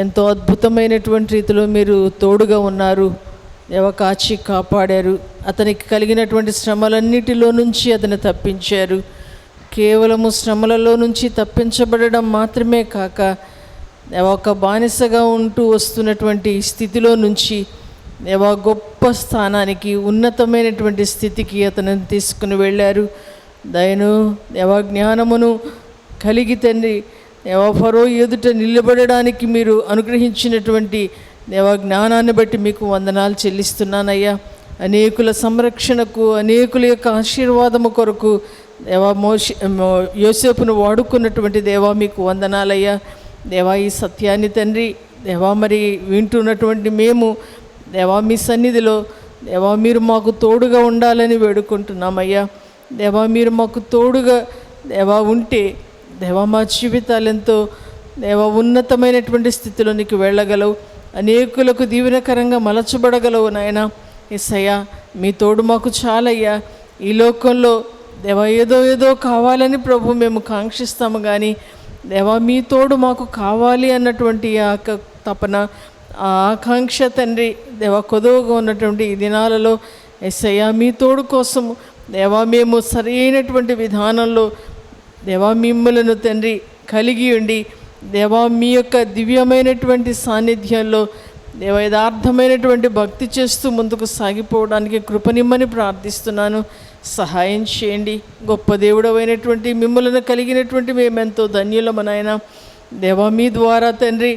ఎంతో అద్భుతమైనటువంటి రీతిలో మీరు తోడుగా ఉన్నారు. కాచి కాపాడారు. అతనికి కలిగినటువంటి శ్రమలన్నిటిలో నుంచి అతను తప్పించారు. కేవలము శ్రమలలో నుంచి తప్పించబడడం మాత్రమే కాక, ఒక బానిసగా ఉంటూ వస్తున్నటువంటి స్థితిలో నుంచి గొప్ప స్థానానికి, ఉన్నతమైనటువంటి స్థితికి అతను తీసుకుని వెళ్ళారు. దయను జ్ఞానమును కలిగి తండ్రి ఫరో ఎదుట నిలబడడానికి మీరు అనుగ్రహించినటువంటి జ్ఞానాన్ని బట్టి మీకు వందనాలు చెల్లిస్తున్నానయ్యా. అనేకుల సంరక్షణకు, అనేకుల యొక్క ఆశీర్వాదము కొరకు యోసేపును వాడుకున్నటువంటి మీకు వందనాలయ్యా. ఈ సత్యాన్ని తండ్రి మరి వింటున్నటువంటి మేము మీ సన్నిధిలో మీరు మాకు తోడుగా ఉండాలని వేడుకుంటున్నామయ్యా. మీరు మాకు తోడుగా ఉంటే మా జీవితాలు ఎంతో ఉన్నతమైనటువంటి స్థితిలోనికి వెళ్ళగలవు, అనేకులకు దీవెనకరంగా మలచబడగలవు నాయన. యేసయ్యా, మీ తోడు మాకు చాలయ్యా. ఈ లోకంలో ఏదో కావాలని ప్రభు మేము కాంక్షిస్తాము, కానీ మీ తోడు మాకు కావాలి అన్నటువంటి తపన, ఆ ఆకాంక్ష తండ్రి కొదువుగా ఉన్నటువంటి ఈ దినాలలో యేసయ్యా, మీ తోడు కోసం మేము సరైనటువంటి విధానంలో మిమ్మలను తండ్రి కలిగి ఉండి మీ యొక్క దివ్యమైనటువంటి సాన్నిధ్యంలో యథార్థమైనటువంటి భక్తి చేస్తూ ముందుకు సాగిపోవడానికి కృపనిమ్మని ప్రార్థిస్తున్నాను. సహాయం చేయండి. గొప్ప దేవుడమైనటువంటి మిమ్మల్ని కలిగినటువంటి మేమెంతో ధన్యులమనైనా. మీ ద్వారా తండ్రి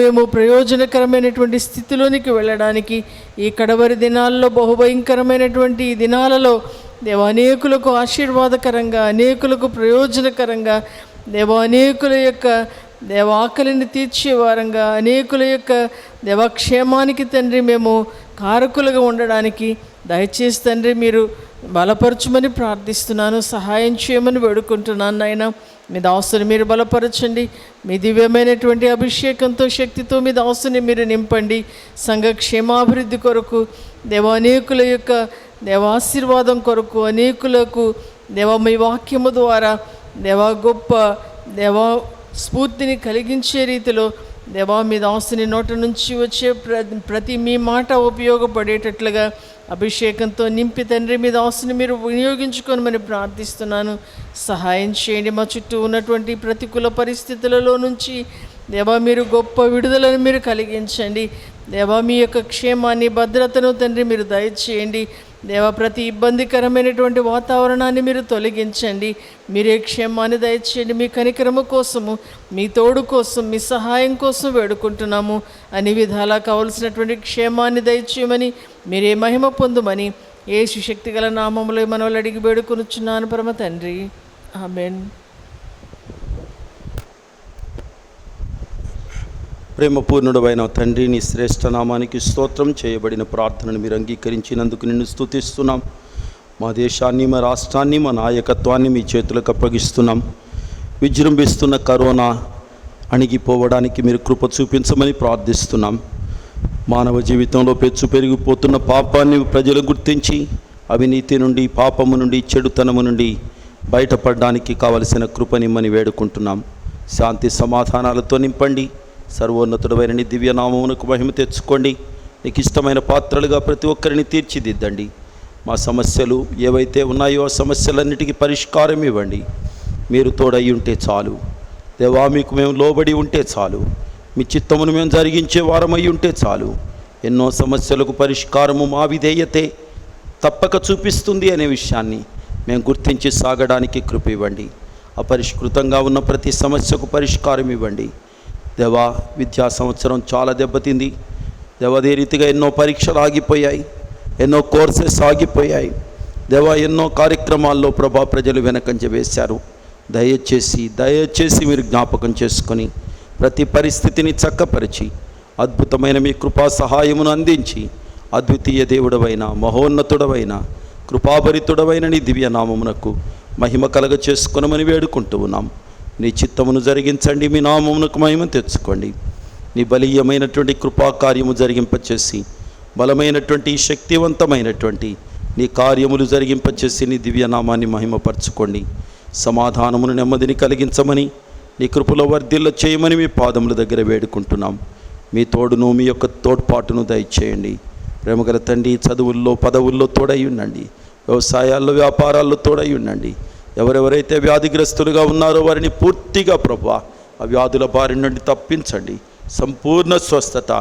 మేము ప్రయోజనకరమైనటువంటి స్థితిలోనికి వెళ్ళడానికి ఈ కడవరి దినాల్లో, బహుభయంకరమైనటువంటి ఈ దినాలలో అనేకులకు ఆశీర్వాదకరంగా, అనేకులకు ప్రయోజనకరంగా, అనేకుల యొక్క ఆకలిని తీర్చేవారంగా, అనేకుల యొక్క క్షేమానికి తండ్రి మేము కారకులుగా ఉండడానికి దయచేసి తండ్రి మీరు బలపరచమని ప్రార్థిస్తున్నాను. సహాయం చేయమని వేడుకుంటున్నాను నాయన. మీ దాసుని మీరు బలపరచండి. మీ దివ్యమైనటువంటి అభిషేకంతో, శక్తితో మీ దాసుని మీరు నింపండి. సంఘ క్షేమాభివృద్ధి కొరకు అనేకుల యొక్క ఆశీర్వాదం కొరకు, అనేకులకు మీ వాక్యము ద్వారా గొప్ప స్ఫూర్తిని కలిగించే రీతిలో మీ దాసుని నోట నుంచి వచ్చే ప్రతి మీ మాట ఉపయోగపడేటట్లుగా అభిషేకంతో నింపి తండ్రి మీ దాసుని మీరు వినియోగించుకోమని ప్రార్థిస్తున్నాను. సహాయం చేయండి. మా చుట్టూ ఉన్నటువంటి ప్రతికూల పరిస్థితులలో నుంచి మీరు గొప్ప విడుదలను మీరు కలిగించండి. మీ యొక్క క్షేమాన్ని, భద్రతను తండ్రి మీరు దయచేయండి. ప్రతి ఇబ్బందికరమైనటువంటి వాతావరణాన్ని మీరు తొలగించండి. మీరే క్షేమాన్ని దయచేయండి. మీ కనికరము కోసము, మీ తోడు కోసం, మీ సహాయం కోసం వేడుకుంటున్నాము. అన్ని విధాలా కావలసినటువంటి క్షేమాన్ని దయచేయమని, మీరే మహిమ పొందుమని యేసు శక్తిగల నామములో మనవలు అడిగి వేడుకొనుచున్నాను పరమ తండ్రి. ఆమేన్. ప్రేమపూర్ణుడైన తండ్రి, నీ శ్రేష్ఠ నామానికి స్తోత్రం. చేయబడిన ప్రార్థనను మీరు అంగీకరించినందుకు నిన్ను స్తుతిస్తున్నాం. మా దేశాన్ని, మా రాష్ట్రాన్ని, మా నాయకత్వాన్ని మీ చేతులకు అప్పగిస్తున్నాం. విజృంభిస్తున్న కరోనా అణిగిపోవడానికి మీరు కృప చూపించమని ప్రార్థిస్తున్నాం. మానవ జీవితంలో పెరిగిపోతున్న పాపాన్ని ప్రజలు గుర్తించి, అవినీతి నుండి, పాపము నుండి, చెడుతనము నుండి బయటపడడానికి కావలసిన కృపనిమ్మని వేడుకుంటున్నాం. శాంతి సమాధానాలతో నింపండి. సర్వోన్నతుడైన నీ దివ్యనామమునకు మహిమ తెచ్చుకోండి. నీకు ఇష్టమైన పాత్రలుగా ప్రతి ఒక్కరిని తీర్చిదిద్దండి. మా సమస్యలు ఏవైతే ఉన్నాయో ఆ సమస్యలన్నిటికీ పరిష్కారం ఇవ్వండి. మీరు తోడై ఉంటే చాలు దేవా, మీకు మేము లోబడి ఉంటే చాలు, మీ చిత్తమును మేము జరిగించే వారమై ఉంటే చాలు. ఎన్నో సమస్యలకు పరిష్కారము మా విధేయతే తప్పక చూపిస్తుంది అనే విషయాన్ని మేము గుర్తించి సాగడానికి కృప ఇవ్వండి. అపరిష్కృతంగా ఉన్న ప్రతి సమస్యకు పరిష్కారం ఇవ్వండి. దేవా, విద్యా సంవత్సరం చాలా దెబ్బతింది దేవా. అదే రీతిగా ఎన్నో పరీక్షలు ఆగిపోయాయి, ఎన్నో కోర్సెస్ ఆగిపోయాయి దేవా. ఎన్నో కార్యక్రమాల్లో ప్రభా ప్రజలు వెనకంజ వేశారు. దయచేసి మీరు జ్ఞాపకం చేసుకొని ప్రతి పరిస్థితిని చక్కపరిచి అద్భుతమైన మీ కృపా సహాయమును అందించి అద్వితీయ దేవుడవైన మహోన్నతుడవైన కృపాభరితుడవైన నీ దివ్యనామమునకు మహిమ కలగ చేసుకొనమని వేడుకుంటూ ఉన్నాం. నీ చిత్తమును జరిగించండి, మీ నామమునకు మహిమ తెచ్చుకోండి. నీ బలీయమైనటువంటి కృపాకార్యము జరిగింపచేసి బలమైనటువంటి శక్తివంతమైనటువంటి నీ కార్యములు జరిగింపచేసి నీ దివ్యనామాన్ని మహిమపరచుకోండి. సమాధానమును నెమ్మదిని కలిగించమని నీ కృపలో వర్ధిల్ల చేయమని మీ పాదముల దగ్గర వేడుకుంటున్నాం. మీ తోడును మీ యొక్క తోడ్పాటును దయచేయండి. ప్రేమగల తండ్రి, చదువుల్లో పదవుల్లో తోడై ఉండండి, వ్యవసాయాల్లో వ్యాపారాల్లో తోడై ఉండండి. ఎవరెవరైతే వ్యాధిగ్రస్తులుగా ఉన్నారో వారిని పూర్తిగా ప్రభువా ఆ వ్యాధుల బారి నుండి తప్పించండి. సంపూర్ణ స్వస్థత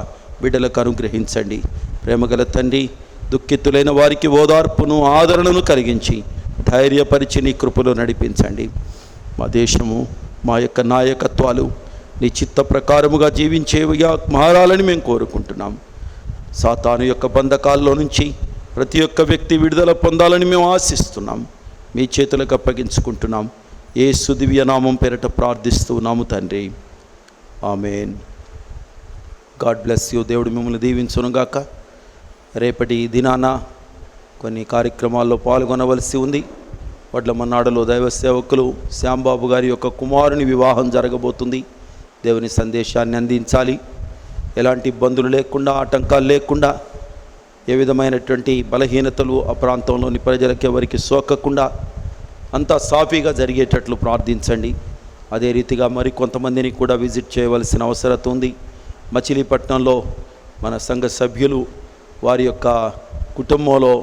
బిడ్డలకు అనుగ్రహించండి. ప్రేమగల తండ్రి, దుఃఖితులైన వారికి ఓదార్పును ఆదరణను కలిగించి ధైర్యపరిచి నీ కృపలో నడిపించండి. మా దేశము, మా యొక్క నాయకత్వాలు నీ చిత్త ప్రకారముగా జీవించేవిగా మారాలని మేము కోరుకుంటున్నాం. సాతాను యొక్క బంధకాల్లో నుంచి ప్రతి ఒక్క వ్యక్తి విడుదల పొందాలని మేము ఆశిస్తున్నాం. మీ చేతులకు అప్పగించుకుంటున్నాం. యేసు దివ్యనామం పేరట ప్రార్థిస్తున్నాము తండ్రి, ఆమేన్. God bless you. దేవుడు మిమ్మల్ని దీవించునుగాక. రేపటి దినాన కొన్ని కార్యక్రమాల్లో పాల్గొనవలసి ఉంది. వడ్లమన్నాడులో దైవ సేవకులు శ్యాంబాబు గారి యొక్క కుమారుని వివాహం జరగబోతుంది. దేవుని సందేశాన్ని అందించాలి. ఎలాంటి ఇబ్బందులు లేకుండా, ఆటంకాలు లేకుండా, ఏ విధమైనటువంటి బలహీనతలు ఆ ప్రాంతంలోని ప్రజలకి ఎవరికి సోకకుండా అంతా సాఫీగా జరిగేటట్లు ప్రార్థించండి. అదే రీతిగా మరి కొంతమందిని కూడా విజిట్ చేయవలసిన అవసరం ఉంది. మచిలీపట్నంలో మన సంఘ సభ్యులు వారి యొక్క కుటుంబంలో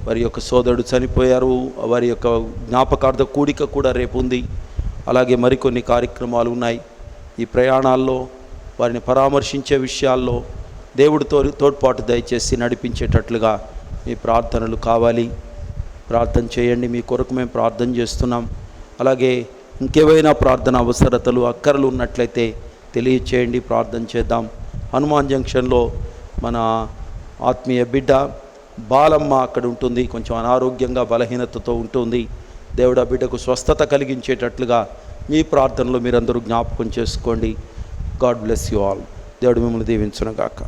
వారి యొక్క సోదరుడు చనిపోయారు. వారి యొక్క జ్ఞాపకార్థ కూడిక కూడా రేపు ఉంది. అలాగే మరికొన్ని కార్యక్రమాలు ఉన్నాయి. ఈ ప్రయాణాల్లో వారిని పరామర్శించే విషయాల్లో దేవుడితో తోడ్పాటు దయచేసి నడిపించేటట్లుగా మీ ప్రార్థనలు కావాలి. ప్రార్థన చేయండి. మీ కొరకు మేము ప్రార్థన చేస్తున్నాం. అలాగే ఇంకేవైనా ప్రార్థన అవసరతలు, అక్కరలు ఉన్నట్లయితే తెలియచేయండి, ప్రార్థన చేద్దాం. హనుమాన్ జంక్షన్లో మన ఆత్మీయ బిడ్డ బాలమ్మ అక్కడ ఉంటుంది. కొంచెం అనారోగ్యంగా బలహీనతతో ఉంటుంది. దేవుడు ఆ బిడ్డకు స్వస్థత కలిగించేటట్లుగా మీ ప్రార్థనలో మీరందరూ జ్ఞాపకం చేసుకోండి. God bless you all. దేవుడు మిమ్మల్ని దీవించును గాక.